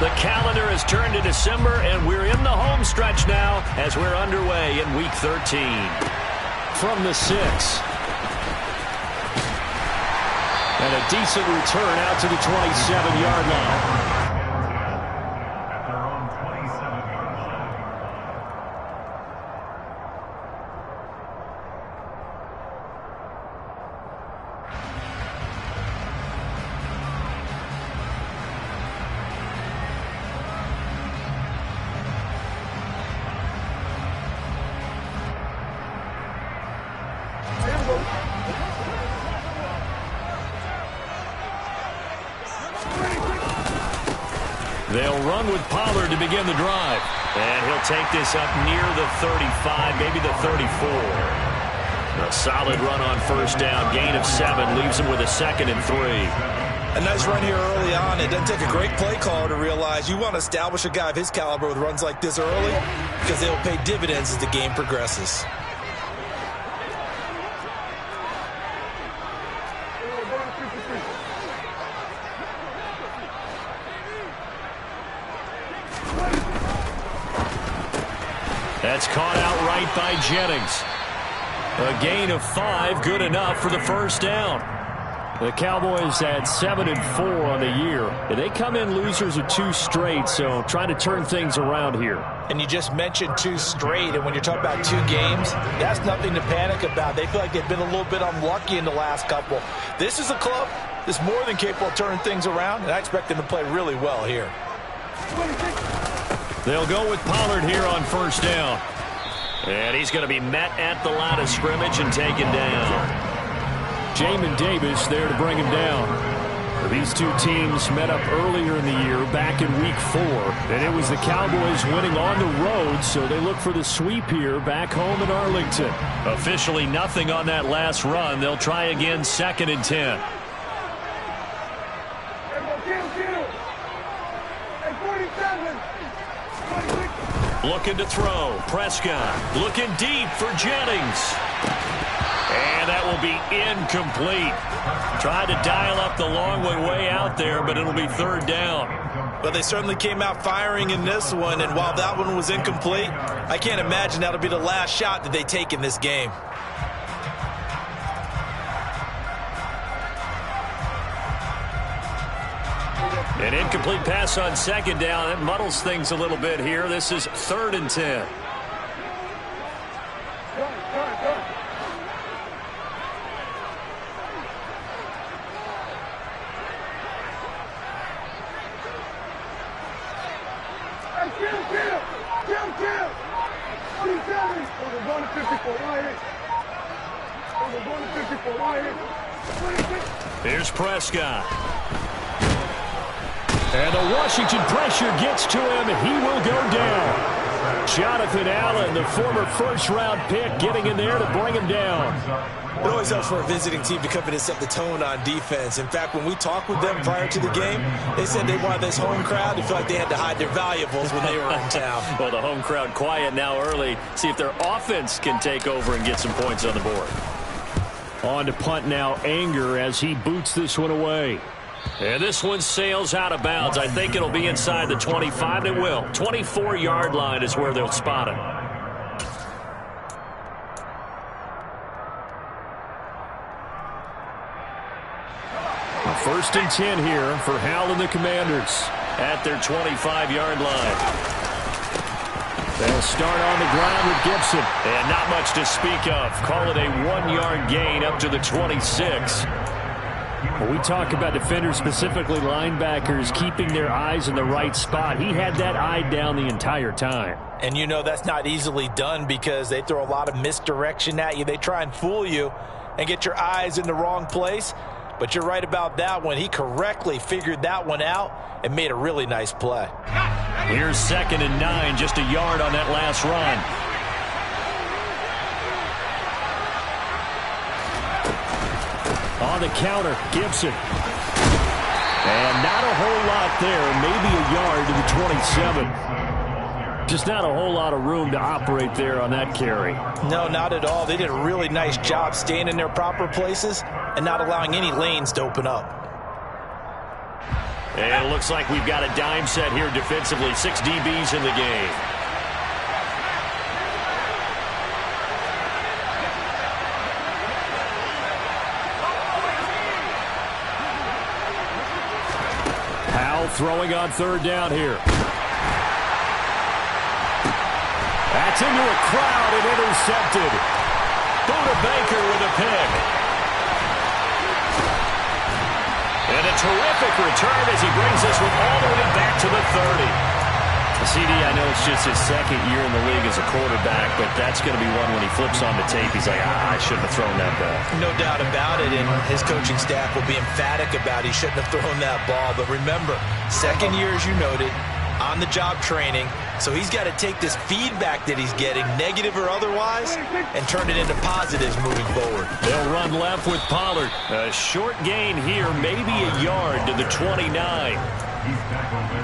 The calendar has turned to December, and we're in the home stretch now as we're underway in Week 13. From the 6. And a decent return out to the 27-yard line. They'll run with Pollard to begin the drive. And he'll take this up near the 35, maybe the 34. A solid run on first down. Gain of 7 leaves him with a 2nd and 3. A nice run here early on. It doesn't take a great play caller to realize you want to establish a guy of his caliber with runs like this early because they'll pay dividends as the game progresses. That's caught outright by Jennings. A gain of 5, good enough for the first down. The Cowboys had 7-4 on the year. And they come in losers of 2 straight, so trying to turn things around here. And you just mentioned 2 straight, and when you're talking about 2 games, that's nothing to panic about. They feel like they've been a little bit unlucky in the last couple. This is a club that's more than capable of turning things around, and I expect them to play really well here. They'll go with Pollard here on first down. And he's going to be met at the line of scrimmage and taken down. Jamin Davis there to bring him down. These 2 teams met up earlier in the year, back in Week 4. And it was the Cowboys winning on the road, so they look for the sweep here back home in Arlington. Officially nothing on that last run. They'll try again, 2nd and 10. Looking to throw. Prescott looking deep for Jennings. And that will be incomplete. Tried to dial up the long way out there, but it'll be 3rd down. But they certainly came out firing in this one, and while that one was incomplete, I can't imagine that'll be the last shot that they take in this game. An incomplete pass on 2nd down. That muddles things a little bit here. This is 3rd and 10. Here's Prescott. And the Washington pressure gets to him. He will go down. Jonathan Allen, the former first-round pick, getting in there to bring him down. It always helps for a visiting team to come in and set the tone on defense. In fact, when we talked with them prior to the game, they said they wanted this home crowd to feel like they had to hide their valuables when they were in town. Well, the home crowd quiet now early. See if their offense can take over and get some points on the board. On to punt now, Anger, as he boots this one away. And this one sails out of bounds. I think it'll be inside the 25. It will. 24-yard line is where they'll spot it. First and 10 here for Hal and the Commanders at their 25-yard line. They'll start on the ground with Gibson. And not much to speak of. Call it a 1-yard gain up to the 26. When we talk about defenders, specifically linebackers, keeping their eyes in the right spot, he had that eye down the entire time. And you know that's not easily done because they throw a lot of misdirection at you. They try and fool you and get your eyes in the wrong place. But you're right about that one. He correctly figured that one out and made a really nice play. Here's 2nd and 9, just a yard on that last run. On the counter, Gibson. And not a whole lot there. Maybe a yard to the 27. Just not a whole lot of room to operate there on that carry. No, not at all. They did a really nice job staying in their proper places and not allowing any lanes to open up. And it looks like we've got a dime set here defensively. 6 DBs in the game. Powell throwing on third down here. That's into a crowd and intercepted. Buda Baker with a pick. And a terrific return as he brings this one all the way back to the 30. CD, I know it's just his second year in the league as a quarterback, but that's going to be one when he flips on the tape. He's like, I shouldn't have thrown that ball. No doubt about it, and his coaching staff will be emphatic about he shouldn't have thrown that ball. But remember, second year, as you noted, on-the-job training, so he's got to take this feedback that he's getting, negative or otherwise, and turn it into positives moving forward. They'll run left with Pollard. A short gain here, maybe a yard to the 29.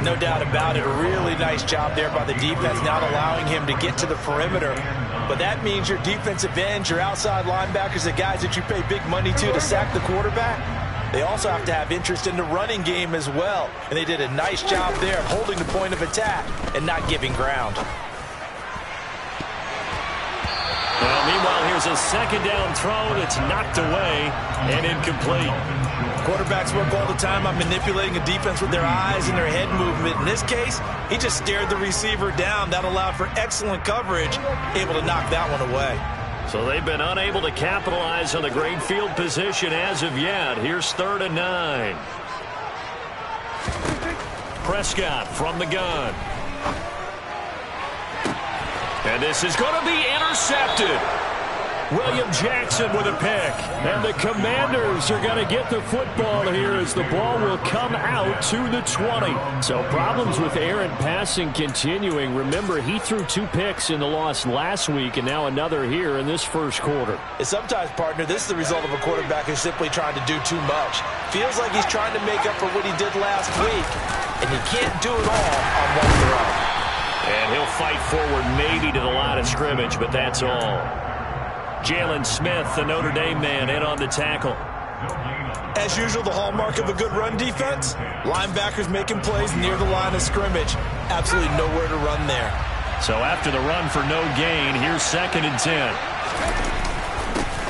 No doubt about it. A really nice job there by the defense, not allowing him to get to the perimeter. But that means your defensive ends, your outside linebackers, the guys that you pay big money to sack the quarterback, they also have to have interest in the running game as well. And they did a nice job there of holding the point of attack and not giving ground. Well, meanwhile, here's a second down throw that's knocked away and incomplete. Quarterbacks work all the time on manipulating a defense with their eyes and their head movement. In this case, he just stared the receiver down. That allowed for excellent coverage, able to knock that one away. So they've been unable to capitalize on the great field position as of yet. Here's 3rd and 9. Prescott from the gun. And this is going to be intercepted. William Jackson with a pick. And the Commanders are going to get the football here as the ball will come out to the 20. So problems with errant passing continuing. Remember, he threw 2 picks in the loss last week and now another here in this first quarter. And sometimes, partner, this is the result of a quarterback who's simply trying to do too much. Feels like he's trying to make up for what he did last week. And he can't do it all on one throw. And he'll fight forward maybe to the line of scrimmage, but that's all. Jalen Smith, the Notre Dame man, in on the tackle. As usual, the hallmark of a good run defense, linebackers making plays near the line of scrimmage. Absolutely nowhere to run there. So after the run for no gain, here's 2nd and 10.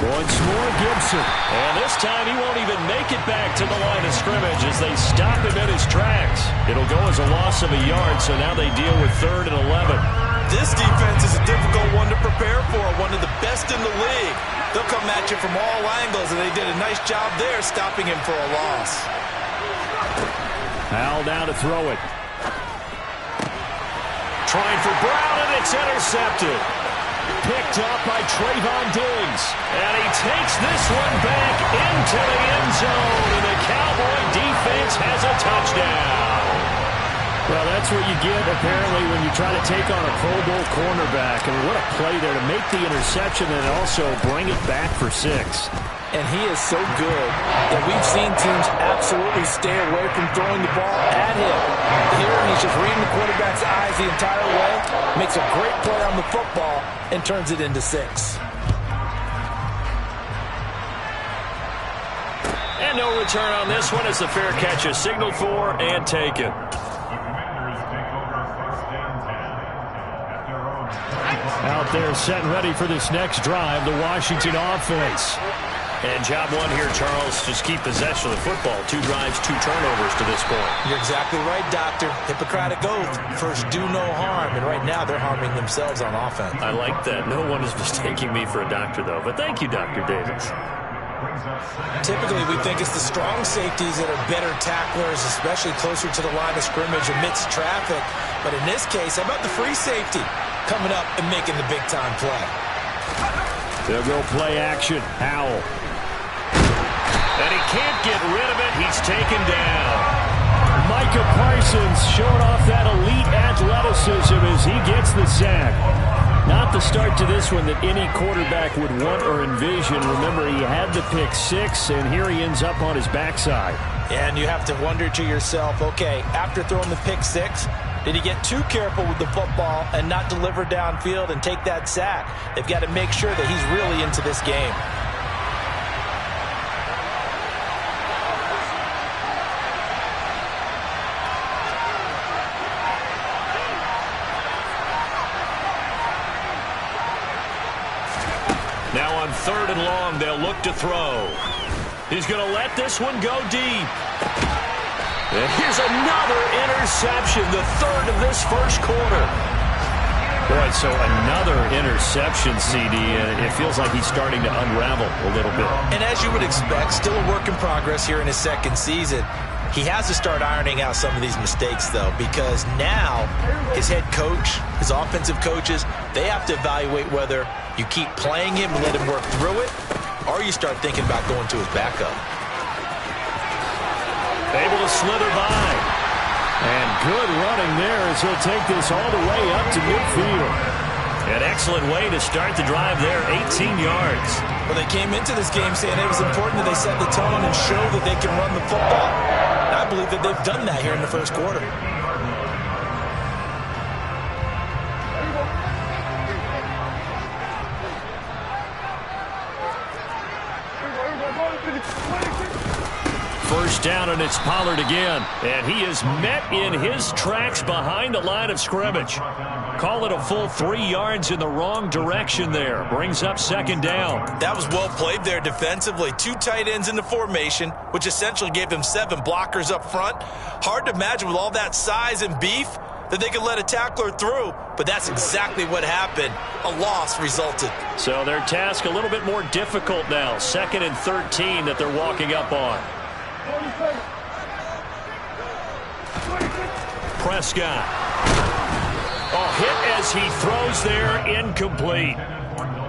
Once more, Gibson. And this time he won't even make it back to the line of scrimmage as they stop him in his tracks. It'll go as a loss of a yard, so now they deal with 3rd and 11. This defense is a difficult one to prepare for, one of the best in the league. They'll come at you from all angles, and they did a nice job there stopping him for a loss. Powell down to throw it. Trying for Brown, and it's intercepted. Picked up by Trayvon Diggs. And he takes this one back into the end zone, and the Cowboy defense has a touchdown. Well, that's what you get, apparently, when you try to take on a Pro Bowl cornerback. I mean, what a play there to make the interception and also bring it back for 6. And he is so good that we've seen teams absolutely stay away from throwing the ball at him. Here, he's just reading the quarterback's eyes the entire way, makes a great play on the football, and turns it into 6. And no return on this one as the fair catch is signaled for and taken. Out there set and ready for this next drive, the Washington offense. And job one here, Charles, just keep possession of the football. 2 drives, 2 turnovers to this point. You're exactly right, Doctor. Hippocratic oath. First, do no harm. And right now, they're harming themselves on offense. I like that. No one is mistaking me for a doctor, though. But thank you, Dr. Davis. Typically, we think it's the strong safeties that are better tacklers, especially closer to the line of scrimmage amidst traffic. But in this case, how about the free safety coming up and making the big-time play? They'll go play action. Howell. And he can't get rid of it. He's taken down. Micah Parsons showing off that elite athleticism as he gets the sack. Not the start to this one that any quarterback would want or envision. Remember, he had the pick 6, and here he ends up on his backside. And you have to wonder to yourself, okay, after throwing the pick 6, did he get too careful with the football and not deliver downfield and take that sack? They've got to make sure that he's really into this game. 3rd and long. They'll look to throw. He's going to let this one go deep. And here's another interception, the 3rd of this first quarter. Boy, so another interception, CD, and it feels like he's starting to unravel a little bit. And as you would expect, still a work in progress here in his 2nd season. He has to start ironing out some of these mistakes, though, because now his head coach, his offensive coaches, they have to evaluate whether you keep playing him and let him work through it, or you start thinking about going to his backup. Able to slither by. And good running there as he'll take this all the way up to midfield. An excellent way to start the drive there, 18 yards. Well, they came into this game saying it was important that they set the tone and show that they can run the football. And I believe that they've done that here in the first quarter. First down, and it's Pollard again. And he is met in his tracks behind the line of scrimmage. Call it a full 3 yards in the wrong direction there. Brings up 2nd down. That was well played there defensively. 2 tight ends in the formation, which essentially gave them 7 blockers up front. Hard to imagine with all that size and beef that they could let a tackler through, but that's exactly what happened. A loss resulted. So their task a little bit more difficult now. 2nd and 13 that they're walking up on. Prescott. Oh, hit as he throws there, incomplete.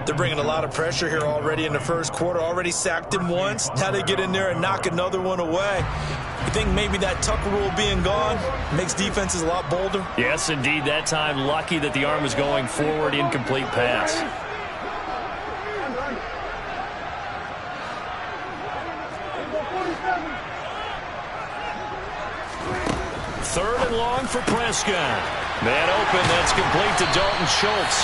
They're bringing a lot of pressure here already in the first quarter. Already sacked him once. Now they get in there and knock another one away. You think maybe that Tucker rule being gone makes defenses a lot bolder? Yes, indeed. That time, lucky that the arm was going forward, incomplete pass. Third and long for Prescott. Man open, that's complete to Dalton Schultz.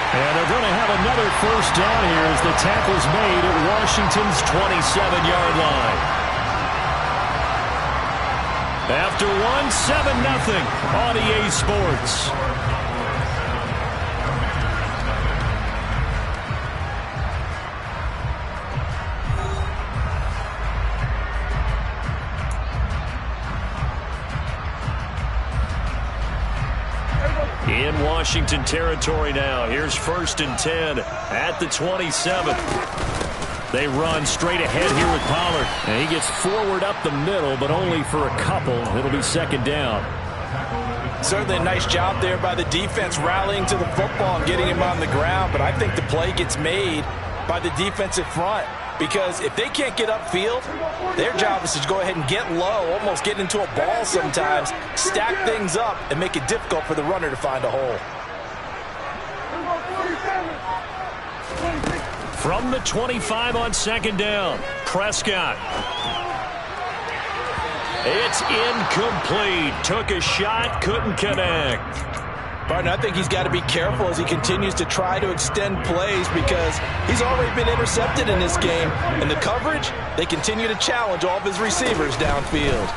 And they're going to have another first down here as the tackle's made at Washington's 27-yard line. After one, 7-0 on EA Sports. In Washington territory now. Here's 1st and 10 at the 27. They run straight ahead here with Pollard. And he gets forward up the middle, but only for a couple. It'll be 2nd down. Certainly a nice job there by the defense rallying to the football and getting him on the ground. But I think the play gets made by the defensive front. Because if they can't get upfield, their job is to go ahead and get low, almost get into a ball sometimes, stack things up, and make it difficult for the runner to find a hole. From the 25 on 2nd down, Prescott. It's incomplete. Took a shot, couldn't connect. Partner, I think he's got to be careful as he continues to try to extend plays because he's already been intercepted in this game. And the coverage, they continue to challenge all of his receivers downfield.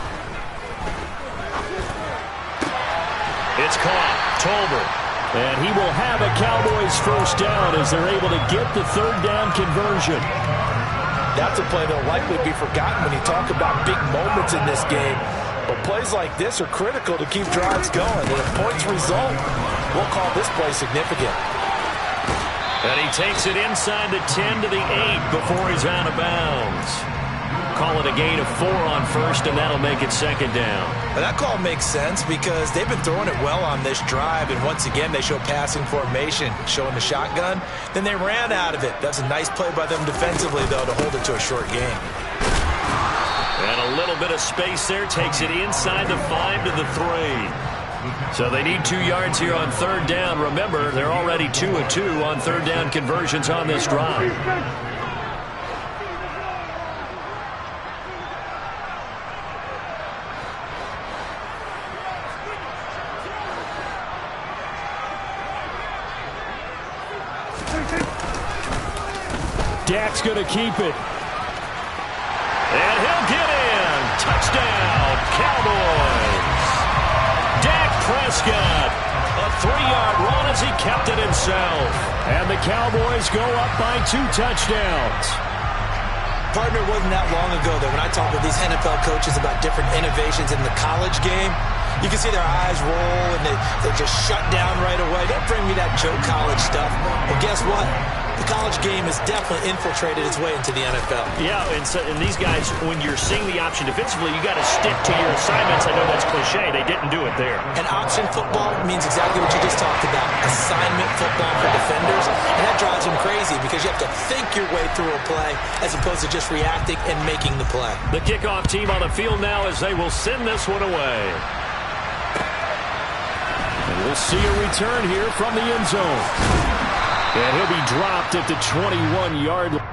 It's caught. Tolbert. And he will have a Cowboys first down as they're able to get the 3rd down conversion. That's a play that will likely be forgotten when you talk about big moments in this game. But plays like this are critical to keep drives going. And if points result, we'll call this play significant. And he takes it inside the 10 to the 8 before he's out of bounds. Call it a gain of 4 on 1st, and that'll make it 2nd down. And that call makes sense because they've been throwing it well on this drive. And once again, they show passing formation, showing the shotgun. Then they ran out of it. That's a nice play by them defensively, though, to hold it to a short game. And a little bit of space there takes it inside the 5 to the 3. So they need 2 yards here on 3rd down. Remember, they're already 2 of 2 on 3rd down conversions on this drive. Dak's going to keep it. And he'll get in. Touchdown, Cowboys. Dak Prescott, a 3-yard run as he kept it himself. And the Cowboys go up by 2 touchdowns. Partner, it wasn't that long ago that when I talk with these NFL coaches about different innovations in the college game, you can see their eyes roll and they just shut down right away. Don't bring me that joke college stuff. Well, guess what? The college game has definitely infiltrated its way into the NFL. Yeah, and these guys, when you're seeing the option defensively, you got to stick to your assignments. I know that's cliche. They didn't do it there. And option football means exactly what you just talked about. Assignment football for defenders. And that drives them crazy because you have to think your way through a play as opposed to just reacting and making the play. The kickoff team on the field now as they will send this one away. And we'll see a return here from the end zone. And he'll be dropped at the 21-yard line.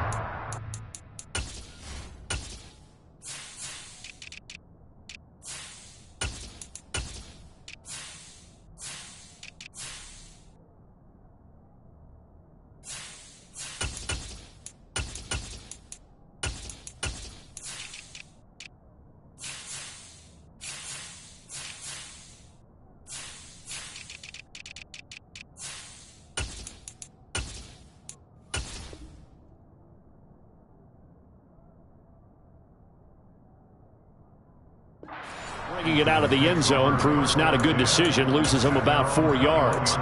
Bringing it out of the end zone proves not a good decision. Loses him about 4 yards.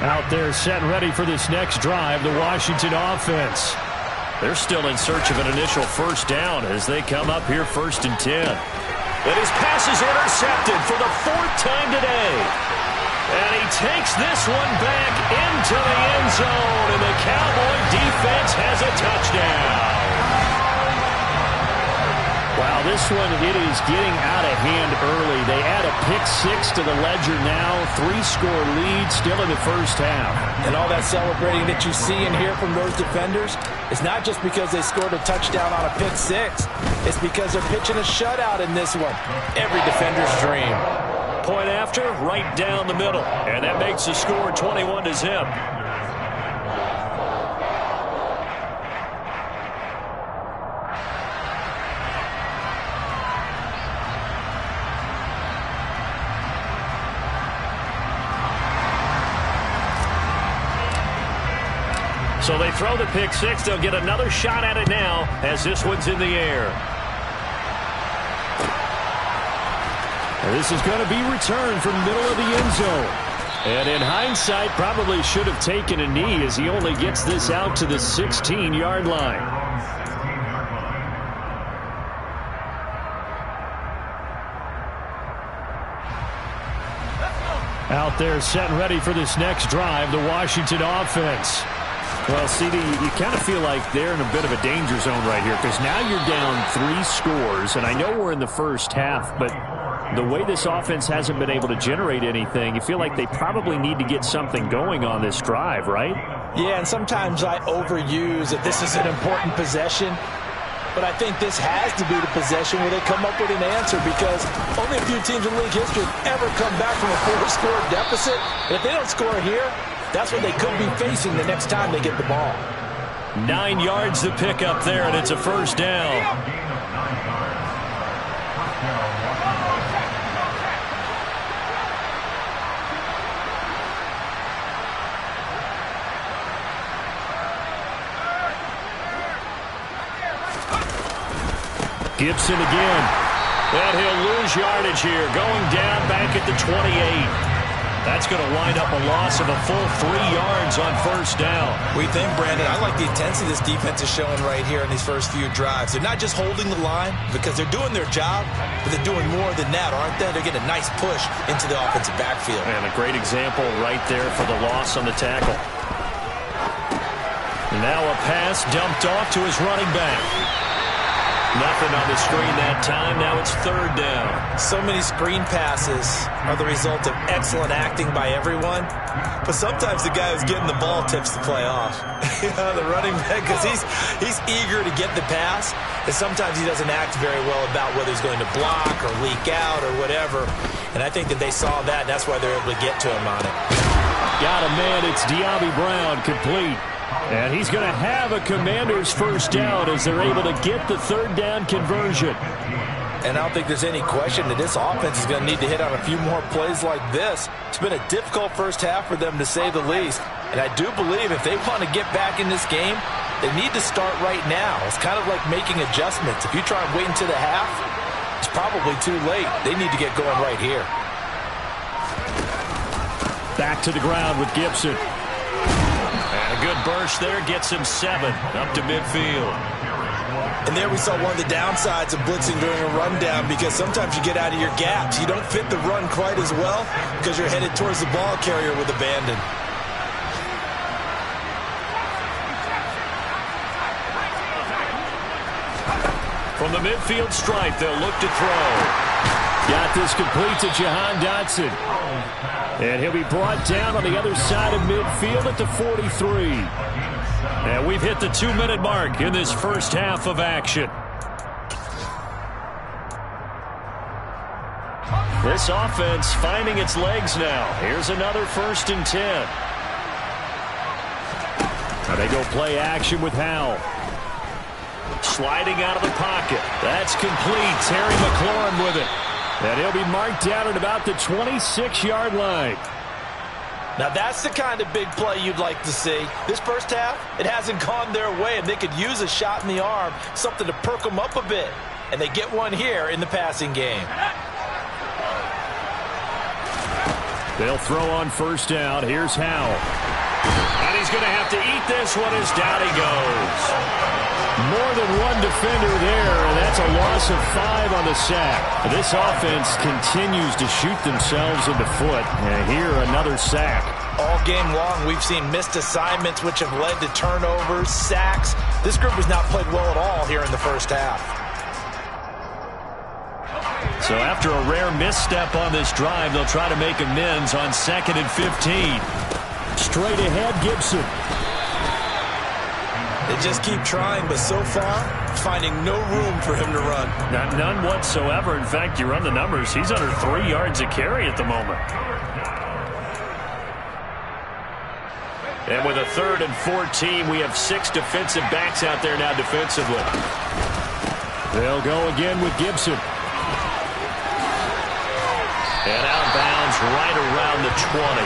Out there set and ready for this next drive, the Washington offense. They're still in search of an initial first down as they come up here 1st and 10. And his pass is intercepted for the 4th time today. And he takes this one back into the end zone, and the Cowboy defense has a touchdown. Wow, this one, it is getting out of hand early. They add a pick 6 to the ledger now. 3-score lead still in the first half. And all that celebrating that you see and hear from those defenders is not just because they scored a touchdown on a pick 6. It's because they're pitching a shutout in this one. Every defender's dream. Point after, right down the middle. And that makes the score 21-0. So they throw the pick 6. They'll get another shot at it now as this one's in the air. This is going to be returned from the middle of the end zone. And in hindsight, probably should have taken a knee as he only gets this out to the 16-yard line. Out there set and ready for this next drive, the Washington offense. Well, CD, you kind of feel like they're in a bit of a danger zone right here because now you're down 3 scores, and I know we're in the first half, but the way this offense hasn't been able to generate anything, you feel like they probably need to get something going on this drive, right? Yeah, and sometimes I overuse that this is an important possession, but I think this has to be the possession where they come up with an answer because only a few teams in league history have ever come back from a 4-score deficit. And if they don't score here, that's what they could be facing the next time they get the ball. 9 yards to pick up there, and it's a first down. Gibson again. And he'll lose yardage here, going down back at the 28. That's going to wind up a loss of a full 3 yards on first down. We think, Brandon, I like the intensity this defense is showing right here in these first few drives. They're not just holding the line because they're doing their job, but they're doing more than that, aren't they? They're getting a nice push into the offensive backfield. And a great example right there for the loss on the tackle. Now a pass dumped off to his running back. Nothing on the screen that time. Now it's third down. So many screen passes are the result of excellent acting by everyone. But sometimes the guy who's getting the ball tips the play off. The running back, because he's eager to get the pass. And sometimes he doesn't act very well about whether he's going to block or leak out or whatever. And I think that they saw that, and that's why they're able to get to him on it. Got a man. It's De'Ami Brown, complete. And he's going to have a Commanders first down as they're able to get the third down conversion. And I don't think there's any question that this offense is going to need to hit on a few more plays like this. It's been a difficult first half for them, to say the least. And I do believe if they want to get back in this game, they need to start right now. It's kind of like making adjustments. If you try and wait until the half, it's probably too late. They need to get going right here. Back to the ground with Gibson. And a good burst there gets him 7 up to midfield. And there we saw one of the downsides of blitzing during a rundown, because sometimes you get out of your gaps. You don't fit the run quite as well because you're headed towards the ball carrier with abandon. From the midfield stripe, they'll look to throw. Got this complete to Jahan Dotson. And he'll be brought down on the other side of midfield at the 43. And we've hit the 2-minute mark in this first half of action. This offense finding its legs now. Here's another 1st and 10. Now they go play action with Howell. Sliding out of the pocket. That's complete. Terry McLaurin with it. And he'll be marked down at about the 26-yard line. Now that's the kind of big play you'd like to see. This first half, it hasn't gone their way, and they could use a shot in the arm, something to perk them up a bit. And they get one here in the passing game. They'll throw on 1st down. Here's Howell. And he's going to have to eat this one as down he goes. More than one defender there, and that's a loss of 5 on the sack. This offense continues to shoot themselves in the foot. And here, another sack. All game long, we've seen missed assignments, which have led to turnovers, sacks. This group has not played well at all here in the first half. So after a rare misstep on this drive, they'll try to make amends on 2nd and 15. Straight ahead, Gibson. They just keep trying, but so far, finding no room for him to run. None whatsoever. In fact, you run the numbers, he's under 3 yards a carry at the moment. And with a 3rd and 14, we have 6 defensive backs out there now defensively. They'll go again with Gibson. And outbounds right around the 20.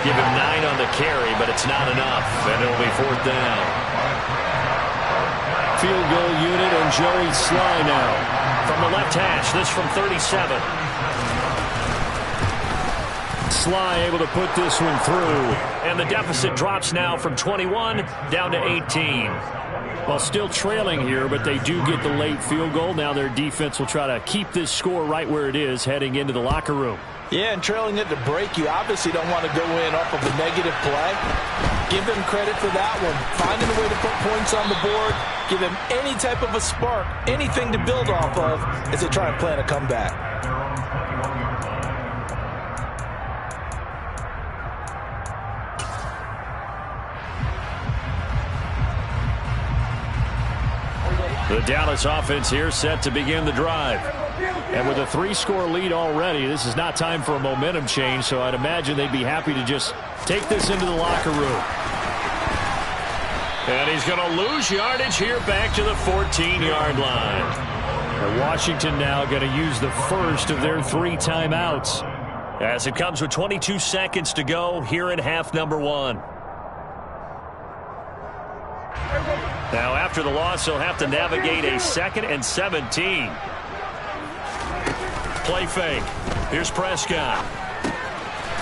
Give him 9 on the carry, but it's not enough. And it'll be 4th down. Field goal unit and Joey Sly now. From the left hash, this from 37. Sly able to put this one through. And the deficit drops now from 21 down to 18. Well, still trailing here, but they do get the late field goal. Now their defense will try to keep this score right where it is heading into the locker room. Yeah, and trailing it to break, you obviously don't want to go in off of a negative play. Give them credit for that one. Finding a way to put points on the board. Give them any type of a spark, anything to build off of as they try and plan a comeback. The Dallas offense here set to begin the drive. And with a 3-score lead already, this is not time for a momentum change, so I'd imagine they'd be happy to just take this into the locker room. And he's going to lose yardage here back to the 14-yard line. And Washington now going to use the first of their 3 timeouts. As it comes with 22 seconds to go here in half number 1. Now, after the loss, he'll have to navigate a 2nd and 17. Play fake. Here's Prescott.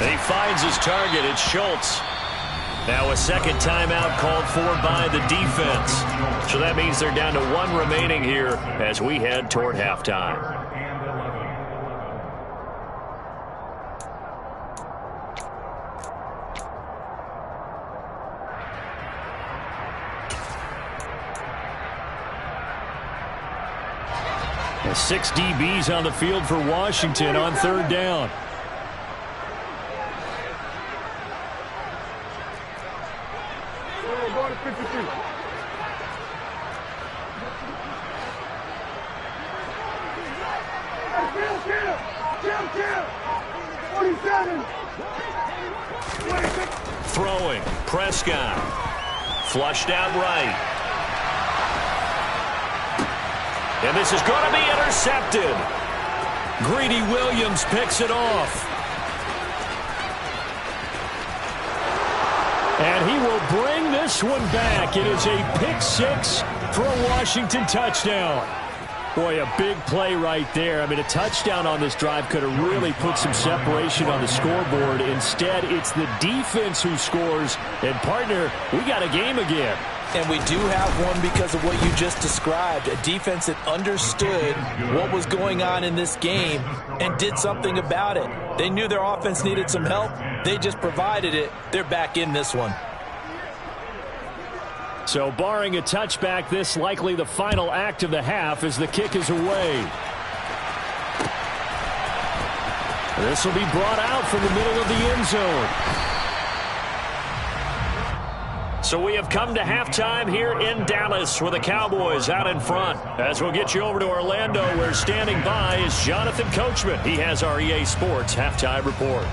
And he finds his target. It's Schultz. Now a second timeout called for by the defense. So that means they're down to 1 remaining here as we head toward halftime. The 6 DBs on the field for Washington on 3rd down. Throwing. Prescott. Flushed out right. And this is going to be intercepted. Greedy Williams picks it off. And he will bring this one back. It is a pick six for a Washington touchdown. Boy, a big play right there. I mean, a touchdown on this drive could have really put some separation on the scoreboard. Instead, it's the defense who scores. And, partner, we got a game again. And we do have one because of what you just described. A defense that understood what was going on in this game and did something about it. They knew their offense needed some help. They just provided it. They're back in this one. So barring a touchback, this likely the final act of the half as the kick is away. This will be brought out from the middle of the end zone. So we have come to halftime here in Dallas with the Cowboys out in front. As we'll get you over to Orlando, where standing by is Jonathan Coachman. He has our EA Sports halftime report.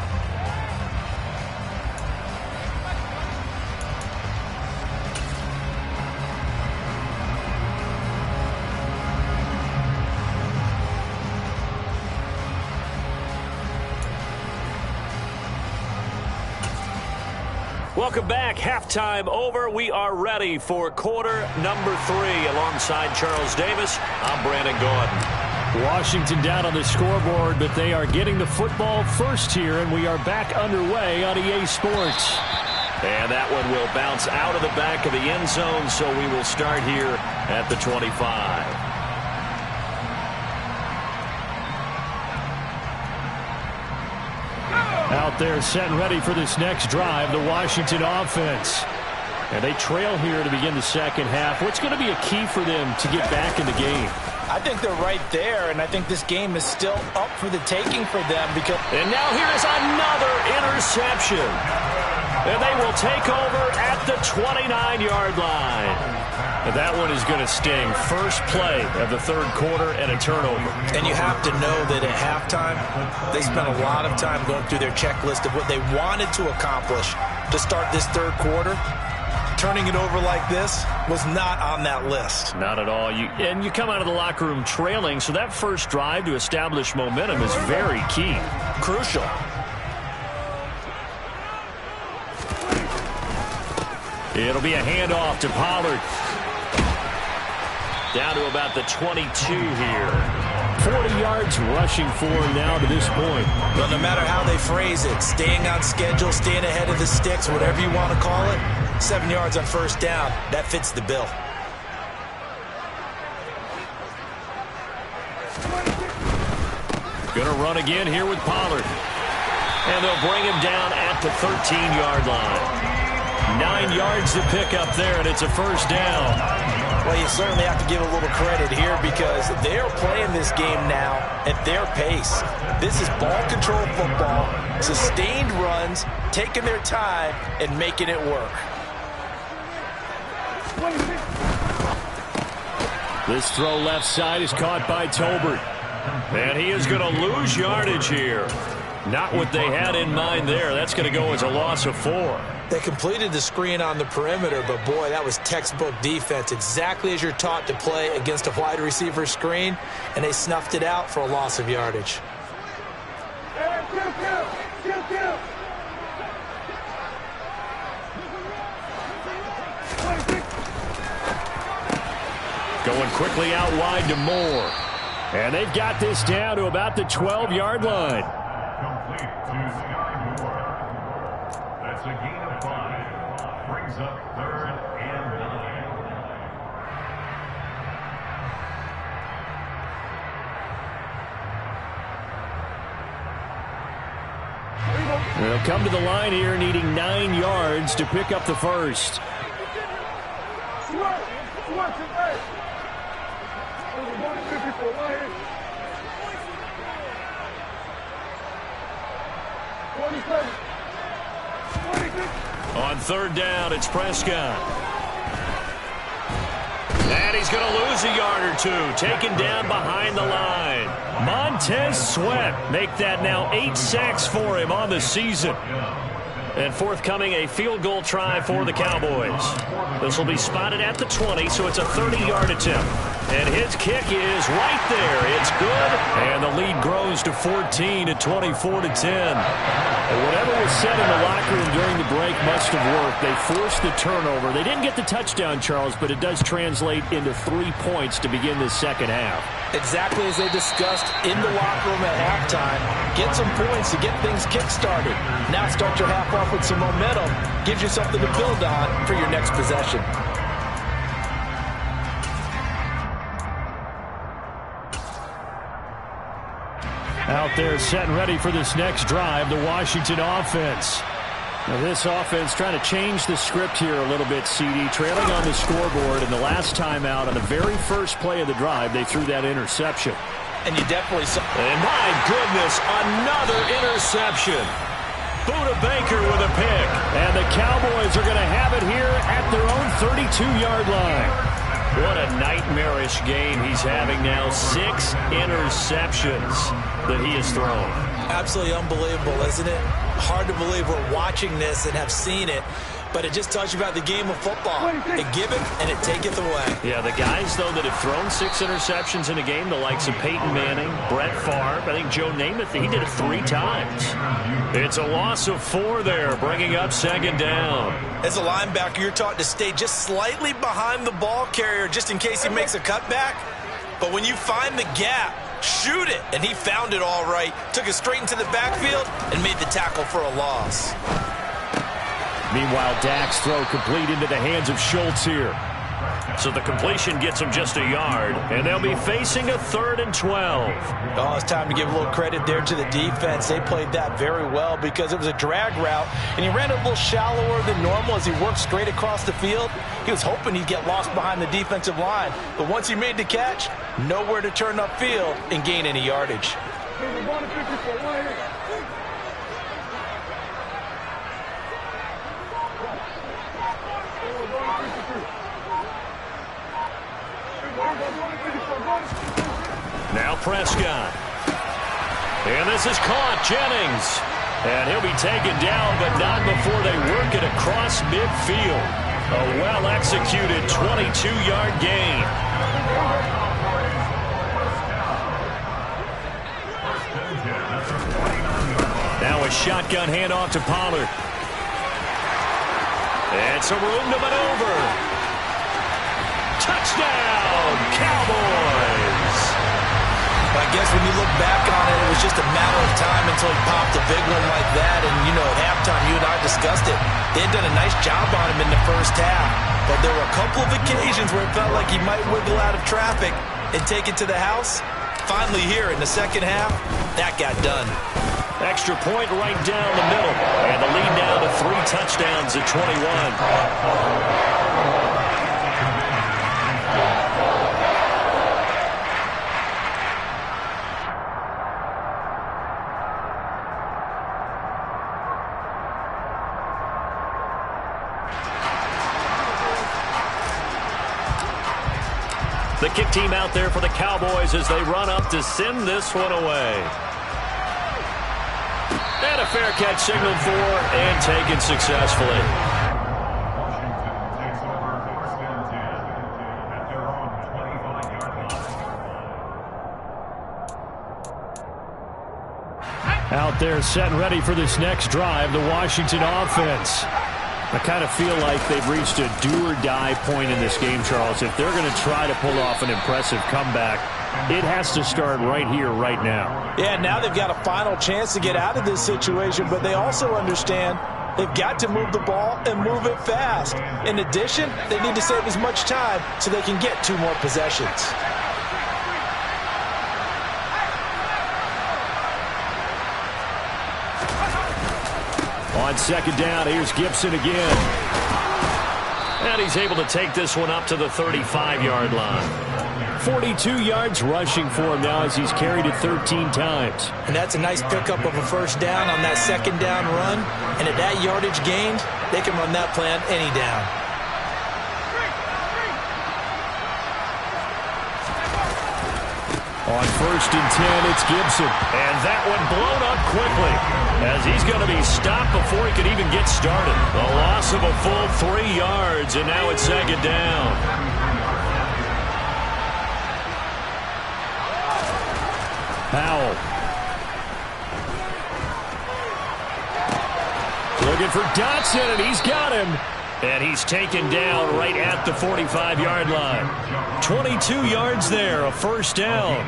Welcome back. Halftime over. We are ready for quarter number 3. Alongside Charles Davis, I'm Brandon Gaudin. Washington down on the scoreboard, but they are getting the football first here, and we are back underway on EA Sports. And that one will bounce out of the back of the end zone, so we will start here at the 25. Out there set and ready for this next drive, the Washington offense. And they trail here to begin the second half. What's going to be a key for them to get back in the game? I think they're right there, and I think this game is still up for the taking for them. And now here's another interception. And they will take over at the 29-yard line. And that one is going to sting. First play of the third quarter and a turnover. And you have to know that at halftime, they spent a lot of time going through their checklist of what they wanted to accomplish to start this third quarter. Turning it over like this was not on that list. Not at all. And you come out of the locker room trailing, so that first drive to establish momentum is very key. Crucial. It'll be a handoff to Pollard. Down to about the 22 here. 40 yards rushing for him now to this point. But no matter how they phrase it, staying on schedule, staying ahead of the sticks, whatever you want to call it, 7 yards on first down, that fits the bill. Gonna run again here with Pollard. And they'll bring him down at the 13-yard line. 9 yards to pick up there, and it's a first down. Well, you certainly have to give a little credit here because they're playing this game now at their pace. This is ball control football, sustained runs, taking their time, and making it work. This throw left side is caught by Tolbert. And he is going to lose yardage here. Not what they had in mind there. That's going to go as a loss of 4. They completed the screen on the perimeter, but boy, that was textbook defense. Exactly as you're taught to play against a wide receiver screen, and they snuffed it out for a loss of yardage. Going quickly out wide to Moore. And they've got this down to about the 12-yard line. Complete to Sky Moore. That's a gain of 5. Brings up 3rd and 9. They'll come to the line here needing 9 yards to pick up the first. On third down, it's Prescott. And he's going to lose a yard or two, taken down behind the line. Montez Sweat make that now 8 sacks for him on the season. And forthcoming, a field goal try for the Cowboys. This will be spotted at the 20, so it's a 30-yard attempt. And his kick is right there. It's good. And the lead grows to 14 at 24-10. And whatever was said in the locker room during the break must have worked. They forced the turnover. They didn't get the touchdown, Charles, but it does translate into 3 points to begin the second half. Exactly as they discussed in the locker room at halftime. Get some points to get things kick-started. Now start your half off with some momentum. Gives you something to build on for your next possession. Out there setting ready for this next drive, the Washington offense. Now this offense trying to change the script here a little bit, CD. Trailing on the scoreboard, and the last time out on the very first play of the drive, they threw that interception. And you definitely saw... And my goodness, another interception. Buda Baker with a pick. And the Cowboys are going to have it here at their own 32-yard line. What a nightmarish game he's having now. 6 interceptions that he has thrown. Absolutely unbelievable, isn't it? Hard to believe we're watching this and have seen it, but it just tells you about the game of football. It giveth and it taketh away. Yeah, the guys, though, that have thrown 6 interceptions in a game, the likes of Peyton Manning, Brett Favre, I think Joe Namath, he did it 3 times. It's a loss of 4 there, bringing up second down. As a linebacker, you're taught to stay just slightly behind the ball carrier just in case he makes a cutback. But when you find the gap, shoot it. And he found it all right. Took it straight into the backfield and made the tackle for a loss. Meanwhile, Dak's throw complete into the hands of Schultz here. So the completion gets him just a yard, and they'll be facing a 3rd and 12. Oh, it's time to give a little credit there to the defense. They played that very well because it was a drag route, and he ran a little shallower than normal as he worked straight across the field. He was hoping he'd get lost behind the defensive line, but once he made the catch, nowhere to turn upfield and gain any yardage. Now Prescott. And this is caught. Jennings. And he'll be taken down, but not before they work it across midfield. A well-executed 22-yard gain. Now a shotgun handoff to Pollard. And some room to maneuver. Touchdown, Cowboys! I guess when you look back on it, it was just a matter of time until he popped a big one like that. And, you know, at halftime, you and I discussed it. They had done a nice job on him in the first half. But there were a couple of occasions where it felt like he might wiggle out of traffic and take it to the house. Finally here in the second half, that got done. Extra point right down the middle. And the lead now to 3 touchdowns at 21. The kick team out there for the Cowboys as they run up to send this one away. And a fair catch signaled for and taken successfully. Washington takes over 1st and 10 at their own 25-yard line. Out there setting ready for this next drive, the Washington offense. I kind of feel like they've reached a do-or-die point in this game, Charles. If they're going to try to pull off an impressive comeback, it has to start right here, right now. Yeah, now they've got a final chance to get out of this situation, but they also understand they've got to move the ball and move it fast. In addition, they need to save as much time so they can get 2 more possessions. On second down, here's Gibson again. And he's able to take this one up to the 35-yard line. 42 yards rushing for him now as he's carried it 13 times. And that's a nice pickup of a first down on that second down run. And at that yardage gained, they can run that plan any down. On 1st and 10, it's Gibson. And that one blown up quickly as he's going to be stopped before he can even get started. A loss of a full 3 yards, and now it's second down. Powell. Looking for Dotson, and he's got him. And he's taken down right at the 45-yard line. 22 yards there, a first down.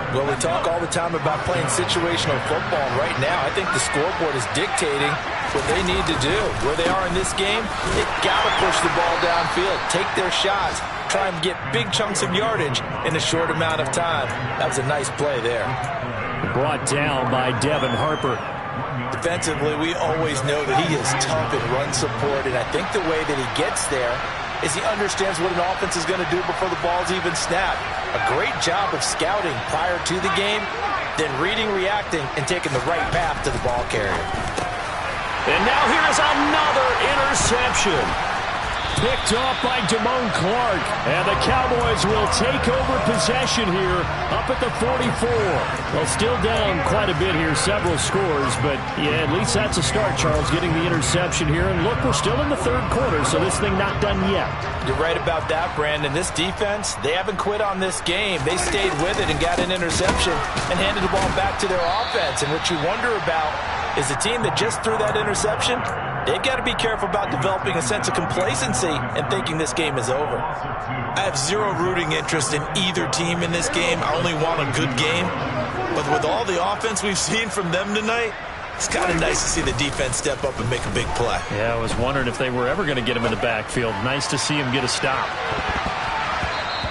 Well, we talk all the time about playing situational football. Right now, I think the scoreboard is dictating what they need to do. Where they are in this game, they got to push the ball downfield, take their shots, try and get big chunks of yardage in a short amount of time. That was a nice play there. Brought down by Devin Harper. Defensively, we always know that he is tough in run support, and I think the way that he gets there is he understands what an offense is going to do before the ball's even snapped. A great job of scouting prior to the game, then reading, reacting, and taking the right path to the ball carrier. And now here is another interception. Picked off by Damone Clark. And the Cowboys will take over possession here up at the 44. Well, still down quite a bit here, several scores. But, yeah, at least that's a start, Charles, getting the interception here. And, look, we're still in the third quarter, so this thing not done yet. You're right about that, Brandon. This defense, they haven't quit on this game. They stayed with it and got an interception and handed the ball back to their offense. And what you wonder about is the team that just threw that interception, they've got to be careful about developing a sense of complacency and thinking this game is over. I have zero rooting interest in either team in this game. I only want a good game. But with all the offense we've seen from them tonight, it's kind of nice to see the defense step up and make a big play. Yeah, I was wondering if they were ever going to get him in the backfield. Nice to see him get a stop.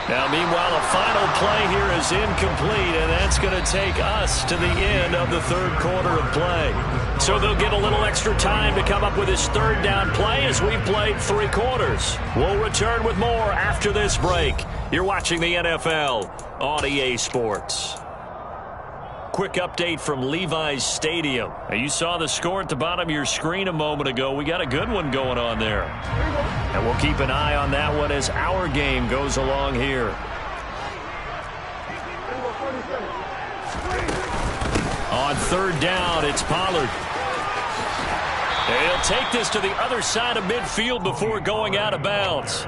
Now, meanwhile, a final play here is incomplete, and that's going to take us to the end of the third quarter of play. So they'll get a little extra time to come up with his third down play as we've played 3 quarters. We'll return with more after this break. You're watching the NFL on EA Sports. Quick update from Levi's Stadium. Now, you saw the score at the bottom of your screen a moment ago. We got a good one going on there. And we'll keep an eye on that one as our game goes along here. On third down, it's Pollard. They'll take this to the other side of midfield before going out of bounds.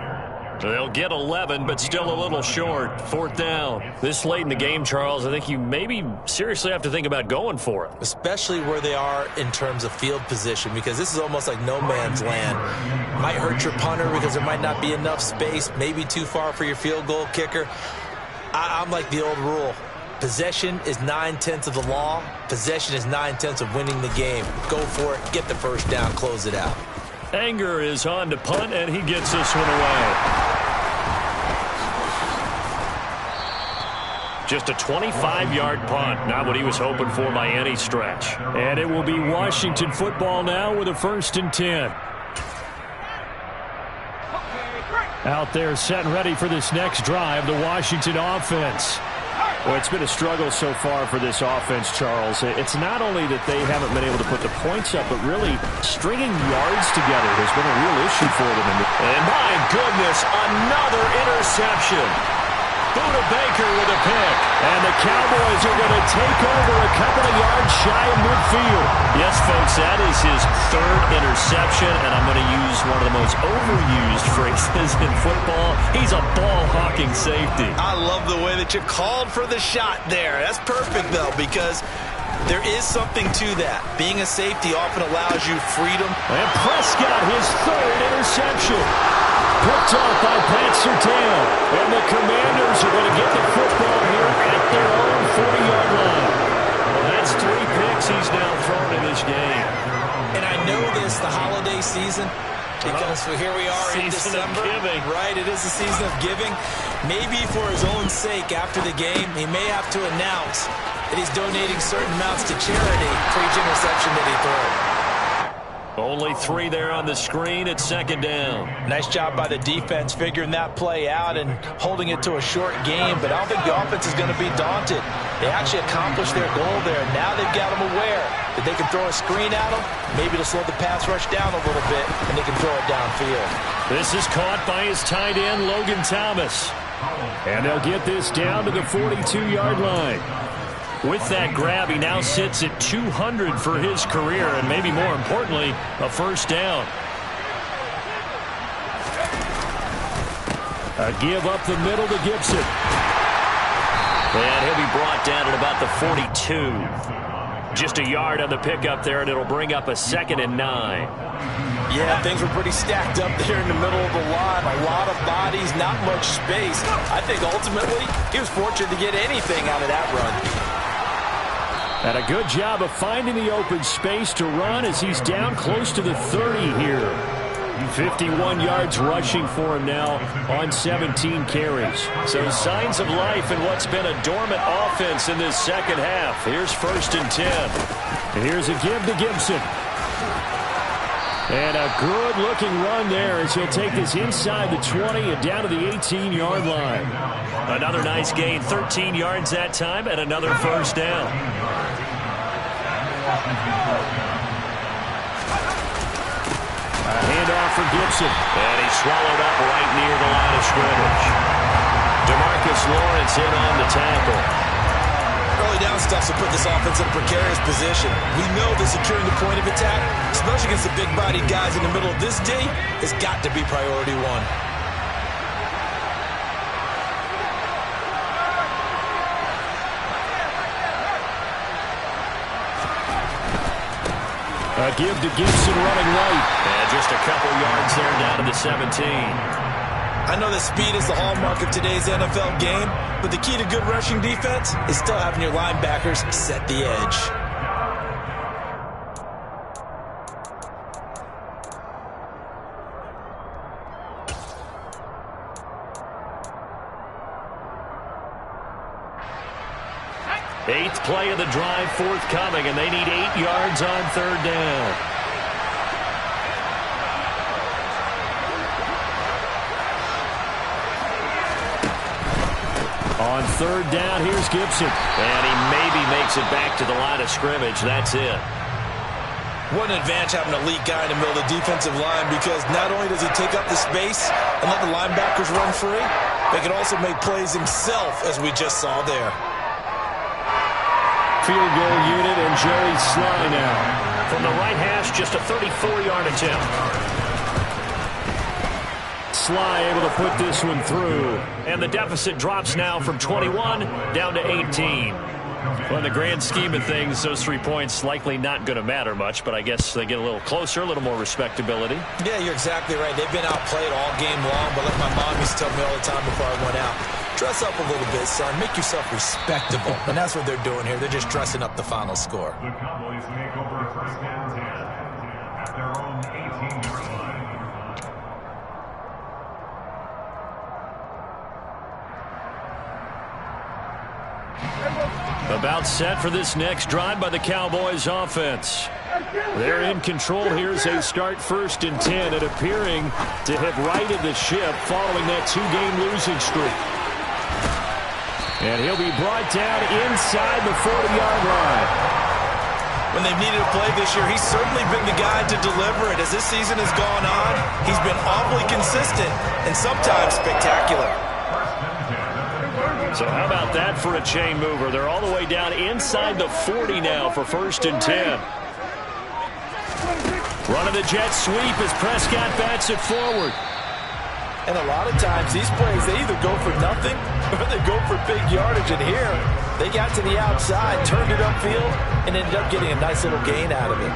They'll get 11, but still a little short. Fourth down. This late in the game, Charles, I think you maybe seriously have to think about going for it. Especially where they are in terms of field position, because this is almost like no man's land. Might hurt your punter because there might not be enough space, maybe too far for your field goal kicker. I'm like the old rule. Possession is 9/10 of the law. Possession is 9/10 of winning the game. Go for it. Get the first down. Close it out. Anger is on to punt, and he gets this one away. Just a 25-yard punt, not what he was hoping for by any stretch. And it will be Washington football now with a 1st and 10. Out there set and ready for this next drive, the Washington offense. Well, it's been a struggle so far for this offense, Charles. It's not only that they haven't been able to put the points up, but really stringing yards together has been a real issue for them. And my goodness, another interception. Buda Baker with a pick. And the Cowboys are going to take over a couple of yards shy of midfield. Yes, folks, that is his 3rd interception, and I'm going to use one of the most overused phrases in football. He's a ball-hawking safety. I love the way that you called for the shot there. That's perfect, though, because there is something to that. Being a safety often allows you freedom. And Prescott, his 3rd interception. Picked off by Pat Surtain. And the Commanders are going to get the football here at their own 40-yard line. Well, that's 3 picks he's now thrown in this game. And I know this, the holiday season, because here we are in December. Giving. Right, it is the season of giving. Maybe for his own sake after the game, he may have to announce that he's donating certain amounts to charity for each interception that he throws. Only 3 there on the screen at 2nd down. Nice job by the defense figuring that play out and holding it to a short game, but I don't think the offense is going to be daunted. They actually accomplished their goal there. Now they've got them aware that they can throw a screen at them. Maybe to slow the pass rush down a little bit, and they can throw it downfield. This is caught by his tight end, Logan Thomas. And they'll get this down to the 42-yard line. With that grab, he now sits at 200 for his career, and maybe more importantly, a 1st down. A give up the middle to Gibson. And he'll be brought down at about the 42. Just a yard on the pickup there, and it'll bring up a 2nd and 9. Yeah, things were pretty stacked up there in the middle of the line. A lot of bodies, not much space. I think ultimately he was fortunate to get anything out of that run. And a good job of finding the open space to run as he's down close to the 30 here. 51 yards rushing for him now on 17 carries. So signs of life in what's been a dormant offense in this second half. Here's 1st and 10. Here's a give to Gibson. And a good-looking run there as he'll take this inside the 20 and down to the 18-yard line. Another nice gain, 13 yards that time, and another 1st down. A handoff for Gibson. And he's swallowed up right near the line of scrimmage. DeMarcus Lawrence in on the tackle. Early down stuff to put this offense in a precarious position. We know that securing the point of attack, especially against the big-bodied guys in the middle of this D, has got to be priority one. A give to Gibson running right. And just a couple yards there down to the 17. I know that speed is the hallmark of today's NFL game, but the key to good rushing defense is still having your linebackers set the edge. Eighth play of the drive forthcoming, and they need 8 yards on 3rd down. On 3rd down, here's Gibson. And he maybe makes it back to the line of scrimmage. That's it. What an advantage having an elite guy in the middle of the defensive line, because not only does he take up the space and let the linebackers run free, but he can also make plays himself, as we just saw there. Field goal unit and Joey Sly now. From the right hash, just a 34-yard attempt. Sly able to put this one through. And the deficit drops now from 21 down to 18. Well, in the grand scheme of things, those 3 points likely not going to matter much, but I guess they get a little closer, a little more respectability. Yeah, you're exactly right. They've been outplayed all game long, but like my mom used to tell me all the time before I went out, dress up a little bit, son. Make yourself respectable. And that's what they're doing here. They're just dressing up the final score. The Cowboys make over 1st and 10 at their own 18-yard line. About set for this next drive by the Cowboys offense. They're in control here as they start 1st and 10 and appearing to have righted the ship following that 2-game losing streak. And he'll be brought down inside the 40-yard line. When they've needed a play this year, he's certainly been the guy to deliver it. As this season has gone on, he's been awfully consistent and sometimes spectacular. So how about that for a chain mover? They're all the way down inside the 40 now for 1st and 10. Run of the jet sweep as Prescott bats it forward. And a lot of times these plays, they either go for nothing or they go for big yardage. And here, they got to the outside, turned it upfield, and ended up getting a nice little gain out of it.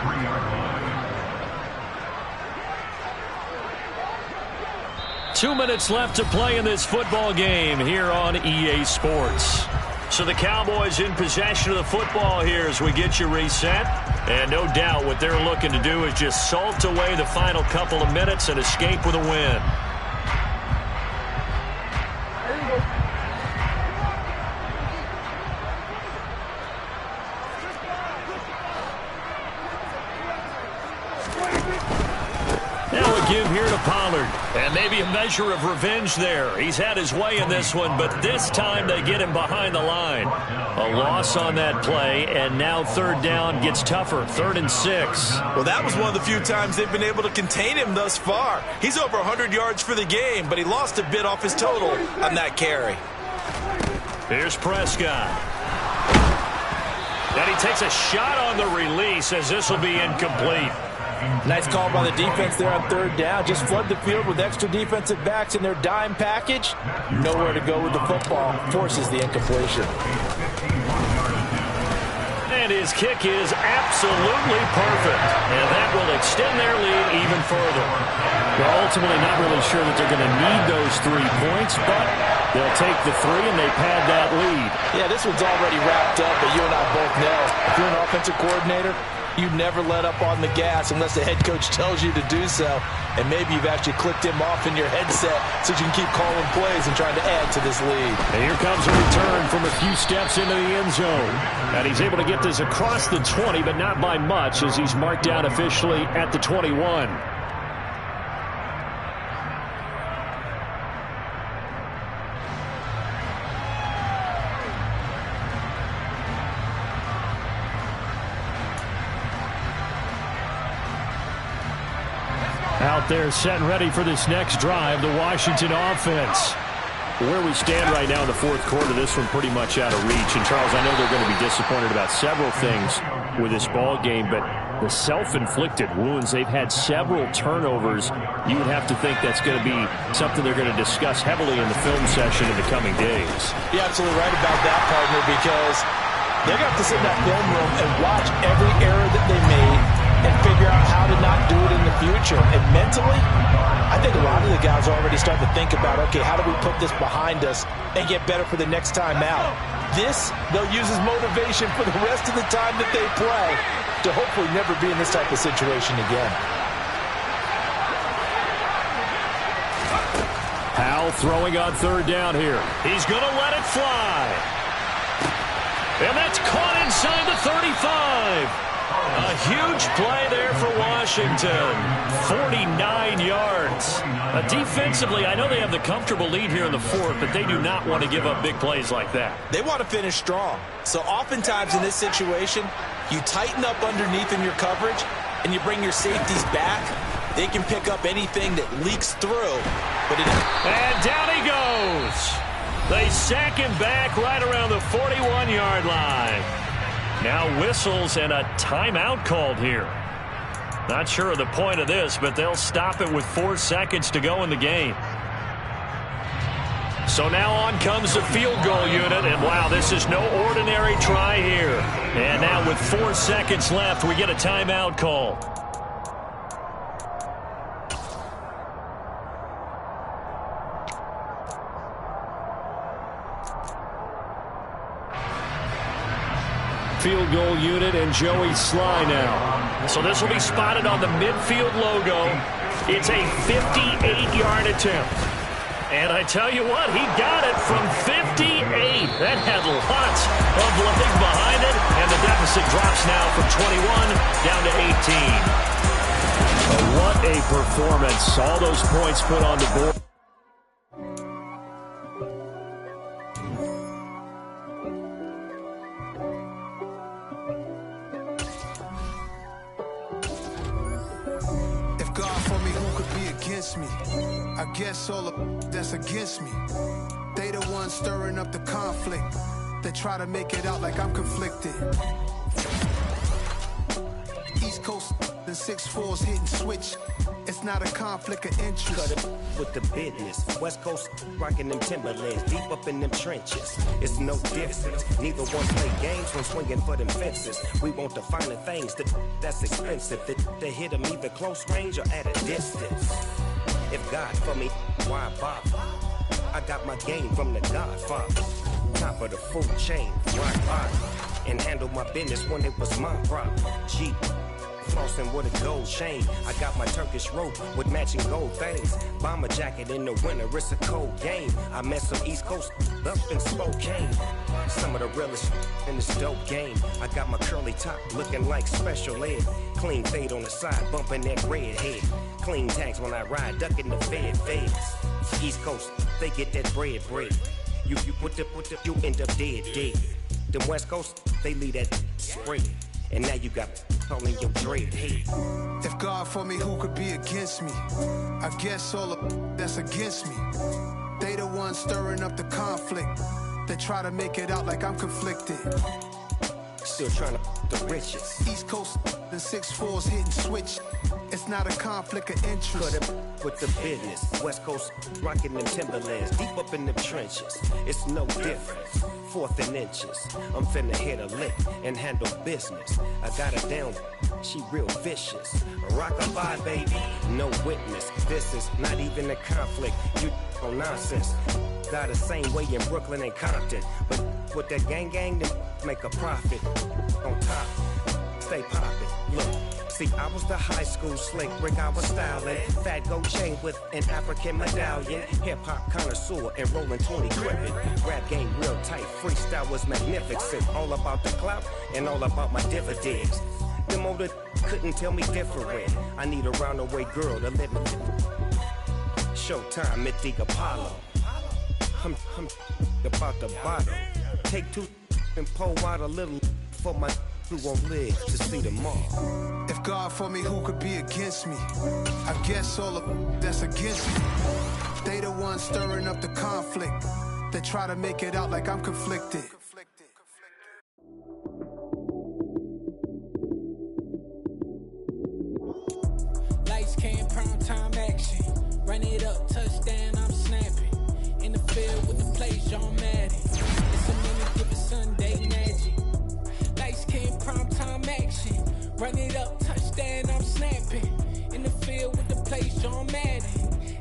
2 minutes left to play in this football game here on EA Sports. So the Cowboys in possession of the football here as we get you reset. And no doubt what they're looking to do is just salt away the final couple of minutes and escape with a win. Give here to Pollard. And maybe a measure of revenge there. He's had his way in this one, but this time they get him behind the line. A loss on that play, and now 3rd down gets tougher. 3rd and 6. Well, that was one of the few times they've been able to contain him thus far. He's over 100 yards for the game, but he lost a bit off his total on that carry. Here's Prescott. And he takes a shot on the release as this will be incomplete. Nice call by the defense there on third down. Just flood the field with extra defensive backs in their dime package. Nowhere to go with the football. Forces the incompletion. And his kick is absolutely perfect. And that will extend their lead even further. They're ultimately not really sure that they're going to need those 3 points, but they'll take the 3 and they pad that lead. Yeah, this one's already wrapped up, but you and I both know if you're an offensive coordinator, you never let up on the gas unless the head coach tells you to do so. And maybe you've actually clicked him off in your headset so you can keep calling plays and trying to add to this lead. And here comes a return from a few steps into the end zone. And he's able to get this across the 20, but not by much, as he's marked down officially at the 21. Out there set and ready for this next drive, the Washington offense. Where we stand right now in the fourth quarter, this one pretty much out of reach. And, Charles, I know they're going to be disappointed about several things with this ball game, but the self-inflicted wounds, they've had several turnovers. You would have to think that's going to be something they're going to discuss heavily in the film session in the coming days. You're absolutely right about that, partner, because they're going to have to sit in that film room and watch every error that they made and figure out how to not do it in the future. And mentally, I think a lot of the guys are already starting to think about, okay, how do we put this behind us and get better for the next time out? This, they'll use as motivation for the rest of the time that they play to hopefully never be in this type of situation again. Powell throwing on third down here. He's going to let it fly. And that's caught inside the 35. A huge play there for Washington. 49 yards. Defensively, I know they have the comfortable lead here in the fourth, but they do not want to give up big plays like that. They want to finish strong. So oftentimes in this situation, you tighten up underneath in your coverage, and you bring your safeties back. They can pick up anything that leaks through. And down he goes. They sack him back right around the 41-yard line. Now whistles and a timeout called here. Not sure of the point of this, but they'll stop it with 4 seconds to go in the game. So now on comes the field goal unit, and wow, this is no ordinary try here. And now with 4 seconds left, we get a timeout call. Field goal unit and Joey Sly now. So this will be spotted on the midfield logo. It's a 58-yard attempt. And I tell you what, he got it from 58. That had lots of leg behind it. And the deficit drops now from 21 down to 18. What a performance. All those points put on the board. Me. I guess all of that's against me. They the ones stirring up the conflict. They try to make it out like I'm conflicted. East Coast and 6'4s hitting switch. It's not a conflict of interest. Cut it with the business. West Coast rocking them Timberlands, deep up in them trenches. It's no difference. Neither one play games when swinging for them fences. We want the finer things that's expensive. That hit them either close range or at a distance. If God for me, why bother? I got my game from the Godfather. Top of the food chain, rock bottom. And handle my business when it was my problem. Jeep. Flossing with a gold chain. I got my Turkish rope with matching gold things. Bomber jacket in the winter, it's a cold game. I met some East Coast up in Spokane. Some of the realest in this dope game. I got my curly top looking like special ed. Clean fade on the side, bumping that red head. Clean tags when I ride, ducking the feds. East Coast, they get that bread. You you end up dead. Them West Coast, they leave that spray. And now you got all in your dread head. If God for me, who could be against me? I guess all of that's against me. They the ones stirring up the conflict. They try to make it out like I'm conflicted. Still trying to the riches. East Coast and 6'4s hitting switch. It's not a conflict of interest. Cut it with the business. West Coast rocking them Timberlands. Deep up in them trenches. It's no difference. Fourth and inches. I'm finna hit a lick and handle business. I got her down. She real vicious. Rock-a-bye, baby. No witness. This is not even a conflict. You on nonsense. Got the same way in Brooklyn and Compton. But with that gang, then make a profit. On top. Stay poppin'. Look. See, I was the high school slick brick, I was styling. Fat gold chain with an African medallion. Hip-hop connoisseur and rolling 20 gripping. Rap game real tight, freestyle was magnificent. All about the clout and all about my dividends. Them older couldn't tell me different. I need a roundaway girl to live in. Showtime, Mythic Apollo. I'm about the bottom. Take two and pour out a little for my who won't live to see tomorrow. If God for me, who could be against me? I guess all of that's against me. They the ones stirring up the conflict. They try to make it out like I'm conflicted. Lights came, prime time action. Run it up, touchdown, I'm snapping. In the field with the play, John Madden. It's a minute, give it Sunday magic. Lights came, prime time action. Run it up, touchdown, I'm snapping. In the field with the play, John Madden.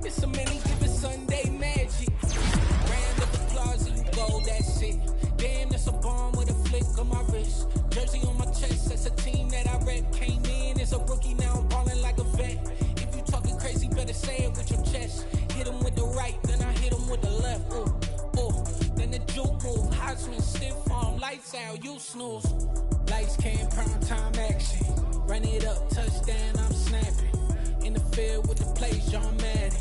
It's a minute, give it Sunday magic. Round of applause and you go, that's it. Damn, that's a bomb with a flick on my wrist. Jersey on my chest, that's a team that I rep. Came in as a rookie, now I'm ballin' like a vet. If you talking crazy, better say it with your chest. Hit him with the right, then I hit him with the left. Ooh, ooh. Then the juke move, Heisman stiff arm, lights out, you snooze. Lights came, prime time action. Run it up, touchdown, I'm snapping. In the field with the play, John Madden.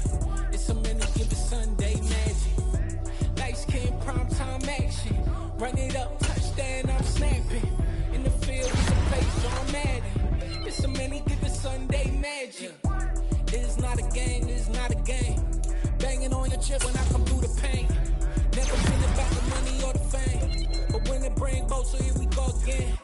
It's a minute, give it Sunday magic. Lights came, prime time action. Run it up, touchdown, I'm snapping. In the field with the play, John Madden. It's a minute, give it Sunday magic. It is not a game, it is not a game. Banging on your chest when I come through the pain. Never been about the money or the fame. But when it bring both, so here we go again.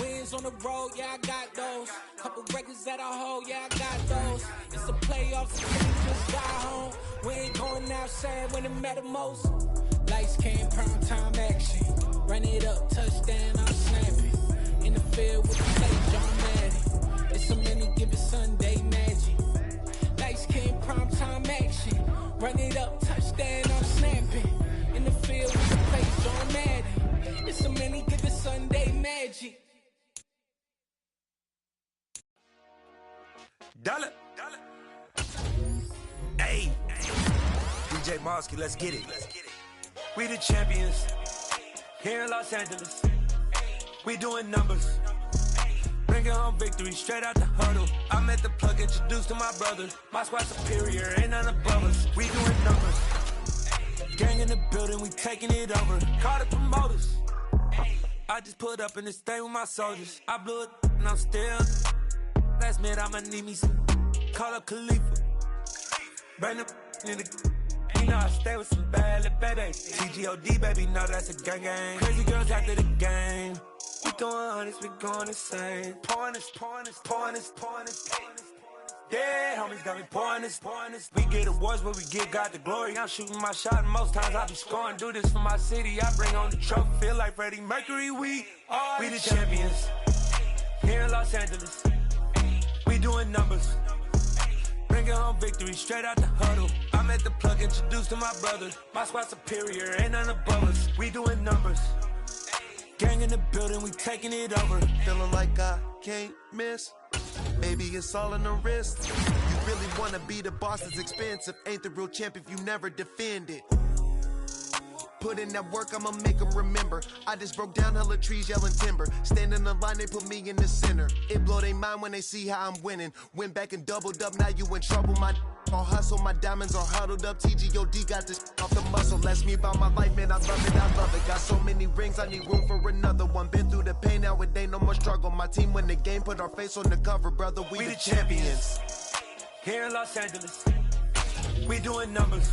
Wins on the road, yeah, I got those. Couple records that I hold, yeah, I got those. It's the playoffs, the team just got home. We ain't going outside when it matter most. Lights came, prime time action. Run it up, touchdown, I'm snapping. In the field with the play, John Madden. It's a minute, give it Sunday magic. Lights came, prime time action. Run it up, touchdown, I'm snapping. In the field with the play, John Madden. It's a minute, give it Sunday magic. Dollar. Hey, DJ Mosky, let's get it. We the champions here in Los Angeles. We doing numbers. Bringing home victory straight out the huddle. I'm at the plug, introduced to my brother. My squad superior, ain't none above us. We doing numbers. Gang in the building, we taking it over. Call the promoters. I just put up in this thing with my soldiers. I blew it and I'm still. Last minute I'ma need me some. Call up Khalifa. Bring them in the. You know I stay with some bad little baby. TGOD baby, know that's a gang gang. Crazy girls after the game. We going honest, we going insane. Pouring this. Yeah, homies got me pouring this. We get awards where we give God the glory. I'm shooting my shot and most times I be scoring. Do this for my city, I bring on the trophy. Feel like Freddie Mercury, we the champions here in Los Angeles. We doing numbers. Bringing home victory straight out the huddle. I'm at the plug, introduced to my brother. My squad superior, ain't none above us. We doing numbers. Gang in the building, we taking it over. Feeling like I can't miss. Maybe it's all in the wrist. You really wanna be the boss, it's expensive. Ain't the real champ if you never defend it. Put in that work, I'ma make them remember. I just broke down hella trees, yelling timber. Stand in the line, they put me in the center. It blow their mind when they see how I'm winning. Went back and doubled up, now you in trouble. My all hustle, my diamonds are huddled up. TGOD got this off the muscle. Ask me about my life, man, I love it. Got so many rings, I need room for another one. Been through the pain, now it ain't no more struggle. My team win the game, put our face on the cover, brother. We the champions. Here in Los Angeles, we doing numbers.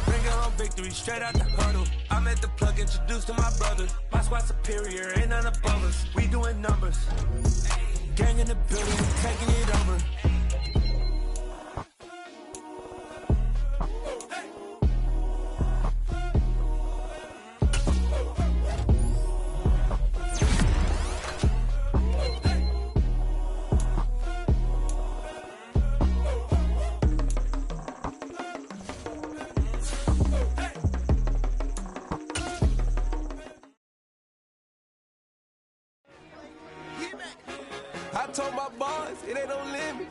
Bringing home victory straight out the huddle. I'm at the plug, introduced to my brother. My squad superior, ain't none above us. We doing numbers. Gang in the building, we taking it over. I told my boys, it ain't no limit.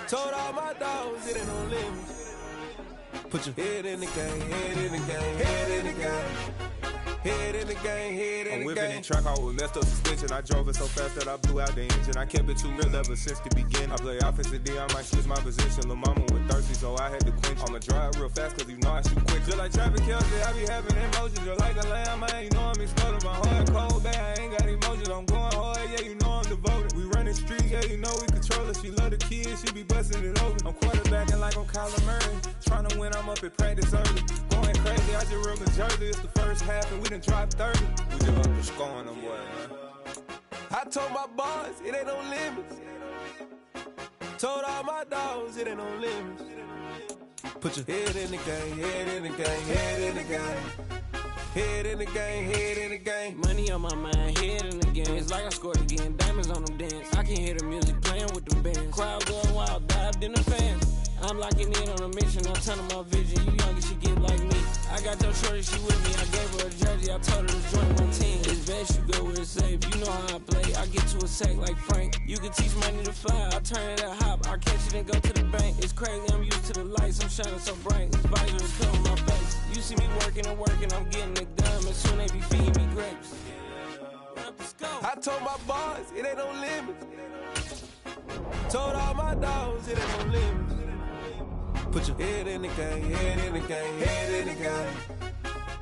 Told all my dogs, it ain't no limit. Put your head in the game, head in the game, head in the game. Head in the game, head in the game. I'm whipping in track, I was messed up suspension. I drove it so fast that I blew out the engine. I kept it too real ever since the beginning. I play offensive D, I might switch my position. Lil' mama was thirsty, so I had to quench. I'ma drive real fast, cause you know I shoot quick. Just like traffic Kelsey, I be having emotions. Just like a lamb, man, you know I'm exploding. My heart cold, bad, I ain't got emotions. I'm going hard, yeah, you know I'm devoted. We running streets, yeah, you know we control it. She love the kids, she be busting it over. I'm quarterbacking like I'm Kyler Murray. Trying to win, I'm up at practice early. Going crazy, I just real Jersey. It's the first half, and we done dropped 30. We just up to scoring them, boy, man. I told my boys, it ain't no limits. Told all my dogs, it ain't no limits. Put your head in the game, head in the game, head in the game. Head in the game, head in the game. Money on my mind, head in the game. It's like I scored again, diamonds on them dance. I can hear the music playing with them bands. Crowd going wild, dived in the fans. I'm locking in on a mission, I'm telling my vision. You younger, she get like me. I got your shorty, she with me. I gave her a jersey, I told her to join my team. It's best you go where it's safe. You know how I play. I get to a sack like Frank. You can teach money to fly. I turn it a hop. I catch it and go to the bank. It's crazy, I'm used to the lights. I'm shining so bright. This visor is covering my face. You see me working and working, I'm getting it done. And soon they be feeding me grapes. I told my boys, it ain't no limits. Told all my dogs, it ain't no limits. Put your head in the game, head in the game, head in the game.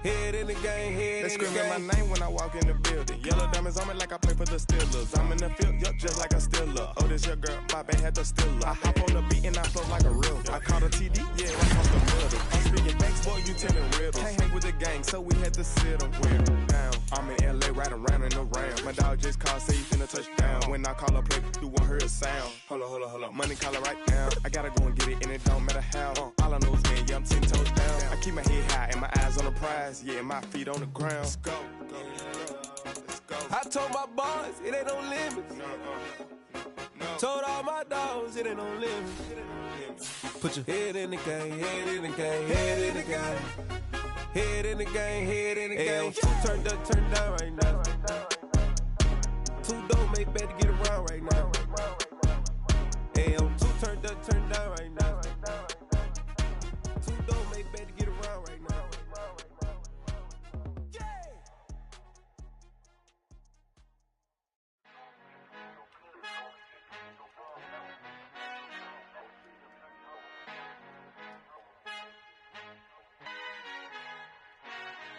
Head in the game, head in the game. They screaming my name when I walk in the building. Yellow diamonds on me like I play for the Steelers. I'm in the field, yup, just like a Steeler. Oh, this your girl, my band had the Steeler. I hop on the beat and I flow like a real. I caught a TD, yeah, right off the middle. I'm speaking banks, boy, you telling riddles. Can't hang with the gang, so we had to sit them weird down. I'm in LA, riding around in the round. My dog just called, say he finna touchdown. When I call a play, you won't hear a sound. Hold up, money caller right now. I gotta go and get it, and it don't matter how. All I know is, man, yeah, I'm 10 toes down. I keep my head high and my eyes on the prize. Yeah, my feet on the ground. Let's go. I told my boys, it ain't no limits. Told all my dogs, it ain't no limits. Put your head in the game, head in the game, head in the game. Head in the game, head in the game. Turned up, turned down right now. Two dope make better get around right now. Two turned up, turned down right now. Two dope make better get around right now.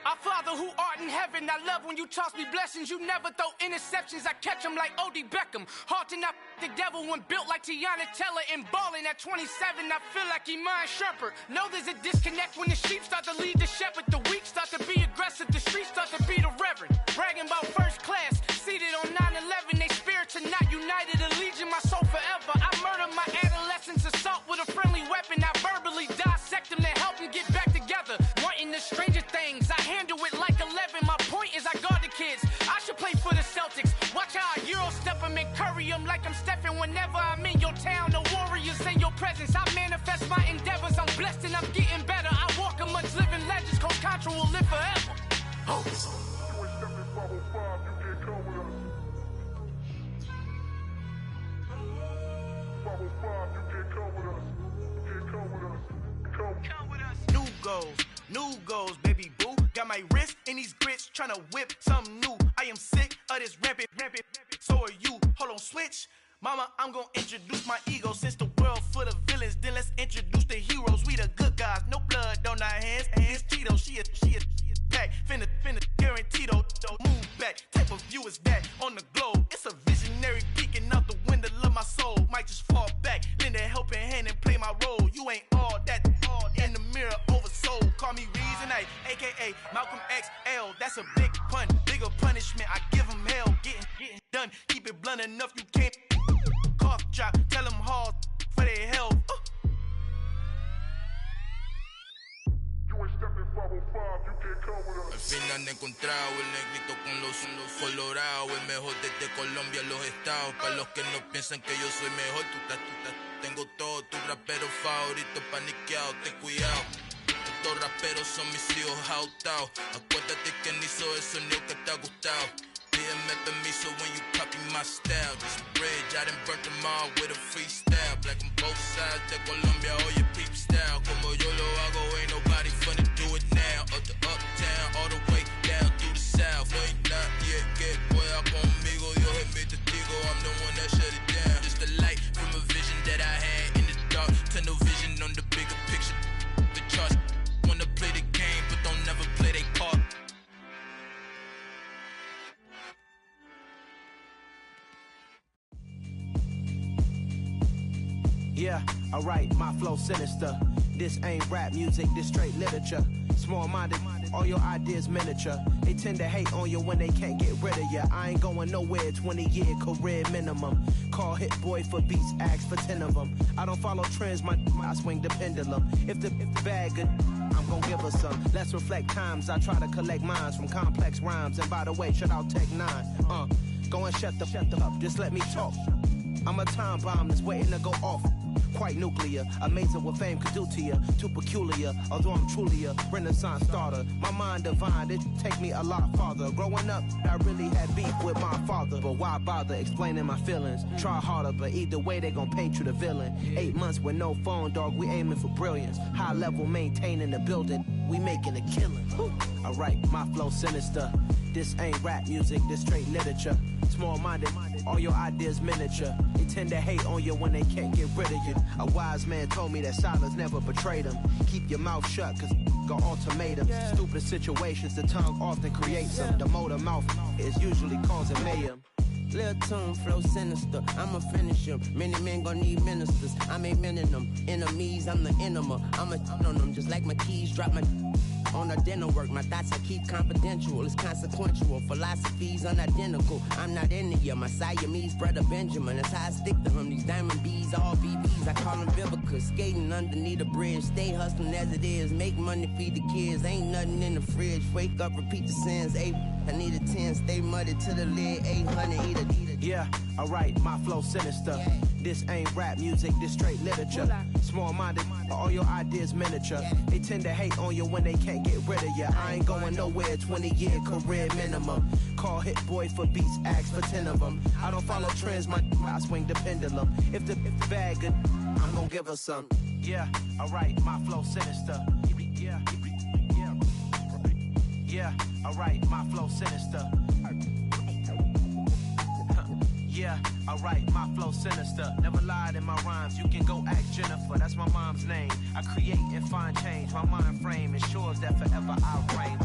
Our Father who art in heaven, I love when you toss me blessings. You never throw interceptions, I catch them like O.D. Beckham. Hard to not the devil when built like Tiana Teller and balling at 27, I feel like Iman Shumpert. Know there's a disconnect when the sheep start to lead the shepherd. The weak start to be aggressive, the streets start to be the reverend. Bragging about first class, seated on 9/11. They spirits are not united, a legion, my soul forever. I murder my adolescence, assault with a friendly weapon. I verbally dissect them to help them get back together. Wanting the stranger things, I handle it like 11. My point is I guard the kids. I should play for the Celtics. Watch how I Euro step them and curry them like I'm Stephen. Whenever I'm in your town, the Warriors in your presence. I manifest my endeavors. I'm blessed and I'm getting better. I walk amongst living legends. Coach Contra will live forever. Oh. New goals, baby boo. Got my wrist in these grits, tryna whip something new. I am sick of this rampant. So are you. Hold on, switch. Mama, I'm gonna introduce my ego. Since the world full of villains, then let's introduce the heroes. We the good guys, no blood on our hands. Hands Cheeto, she is pack. Finna, guaranteed, move back. Type of view is that on the globe? It's a visionary peeking out the window of my soul. Might just fall back, lend a helping hand and play my role. You ain't all that in the mirror over. a.k.a. Malcolm XL. That's a big pun, bigger punishment. I give him hell, getting done. Keep it blunt enough, you can't cough drop. Tell them hard for their health. Al final he encontrado el negrito con los colorados, el mejor desde Colombia a los estados. Para los que no piensan que yo soy mejor, tengo todos tus raperos favoritos paniqueados, ten cuidado. Estos raperos son mis hijos adoptados. Acuérdate que ni hizo el sonido que te ha gustado. Pídeme permiso when you copy my style. This bridge, I done burnt them all with a freestyle. Black on both sides de Colombia, oye peep style. Como yo lo hago, ain't nobody finna do it now. Up the uptown, all the way down through the south. Ain't not yet, que pueda conmigo, Dios es mi testigo. I'm the one that shut it down. Just a light from a vision that I had in the dark. Tunnel vision on the bigger picture. The charts wanna play the game, but don't never play their part. Yeah, alright, my flow sinister. This ain't rap music, this straight literature. Small-minded, all your ideas miniature. They tend to hate on you when they can't get rid of you. I ain't going nowhere, 20-year career minimum. Call Hit Boy for beats, ask for 10 of them. I don't follow trends, I swing the pendulum. If the bag good, I'm gon' give her some. Let's reflect times, I try to collect minds from complex rhymes. And by the way, shout out Tech 9. Go and shut the up, just let me talk. I'm a time bomb that's waiting to go off. Quite nuclear, amazing what fame could do to you. Too peculiar, although I'm truly a renaissance starter. My mind divine, it take me a lot farther. Growing up, I really had beef with my father. But why bother explaining my feelings? Try harder, but either way they gon' paint you the villain. 8 months with no phone, dog, we aiming for brilliance. High level maintaining the building, we making a killing. Alright, my flow sinister. This ain't rap music, this straight literature. Small-minded, all your ideas miniature. They tend to hate on you when they can't get rid of you. A wise man told me that silence never betrayed him. Keep your mouth shut, cause got ultimatums. Stupid situations, the tongue often creates them. The motor mouth is usually causing mayhem. Lil' tune, flow sinister, I'ma finish him. Many men gon' need ministers, I'm a men in them. Enemies, I'm the enema. I'm a on them, just like my keys, drop my on the dinner work. My thoughts I keep confidential, it's consequential. Philosophies unidentical, I'm not into you. My Siamese brother Benjamin, that's how I stick to him. These diamond bees, all BBs, I call them Vivica. Skating underneath the bridge, stay hustling as it is. Make money, feed the kids, ain't nothing in the fridge. Wake up, repeat the sins, I need a 10, stay muddy to the lid, 800, eat a. Yeah, alright, my flow sinister. This ain't rap music, this straight literature. Small-minded, all your ideas miniature. They tend to hate on you when they can't get rid of you. I ain't going nowhere, 20-year career minimum. Call Hit Boy for beats, ask for 10 of them. I don't follow trends, I swing the pendulum. If the bag good, I'm gon' give her some. Yeah, alright, my flow sinister. Yeah, alright, my flow sinister. Yeah, alright, my flow sinister. Never lied in my rhymes, you can go ask Jennifer. That's my mom's name. I create and find change. My mind frame ensures that forever I reign.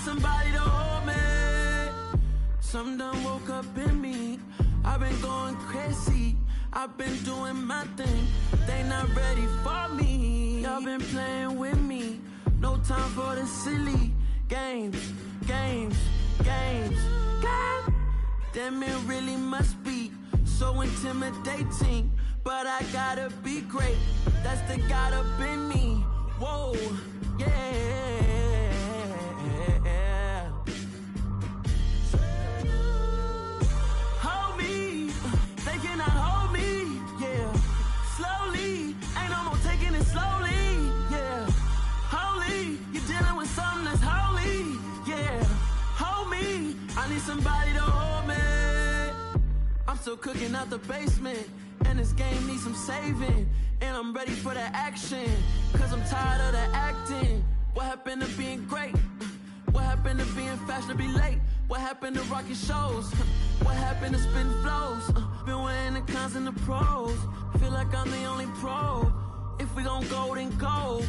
Somebody to hold me. Something done woke up in me. I've been going crazy. I've been doing my thing. They not ready for me. Y'all been playing with me. No time for the silly games. Damn, it really must be so intimidating. But I gotta be great. That's the God up in me. Whoa, yeah. Slowly, ain't no more taking it slow. need somebody to hold me. I'm still cooking out the basement, and this game needs some saving. And I'm ready for the action, cause I'm tired of the acting. What happened to being great? What happened to being fashionably late? What happened to rocking shows? What happened to spitting flows? Been weighing the cons and the pros. Feel like I'm the only pro. If we gon' go, then go.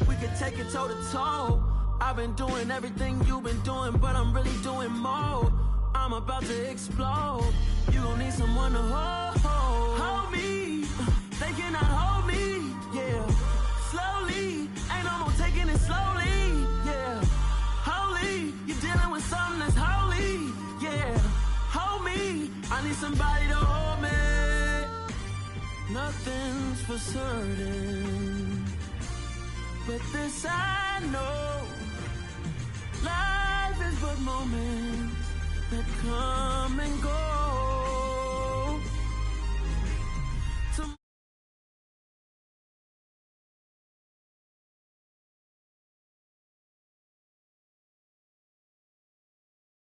We can take it toe to toe. I've been doing everything you've been doing, but I'm really doing more. I'm about to explode. You gon' need someone to hold me. They cannot hold me, yeah. Slowly, ain't no more taking it slowly, yeah. Holy, you're dealing with something that's holy, yeah. Hold me, I need somebody to hold me. Nothing's for certain, but this I know. Life is but moments that come and go.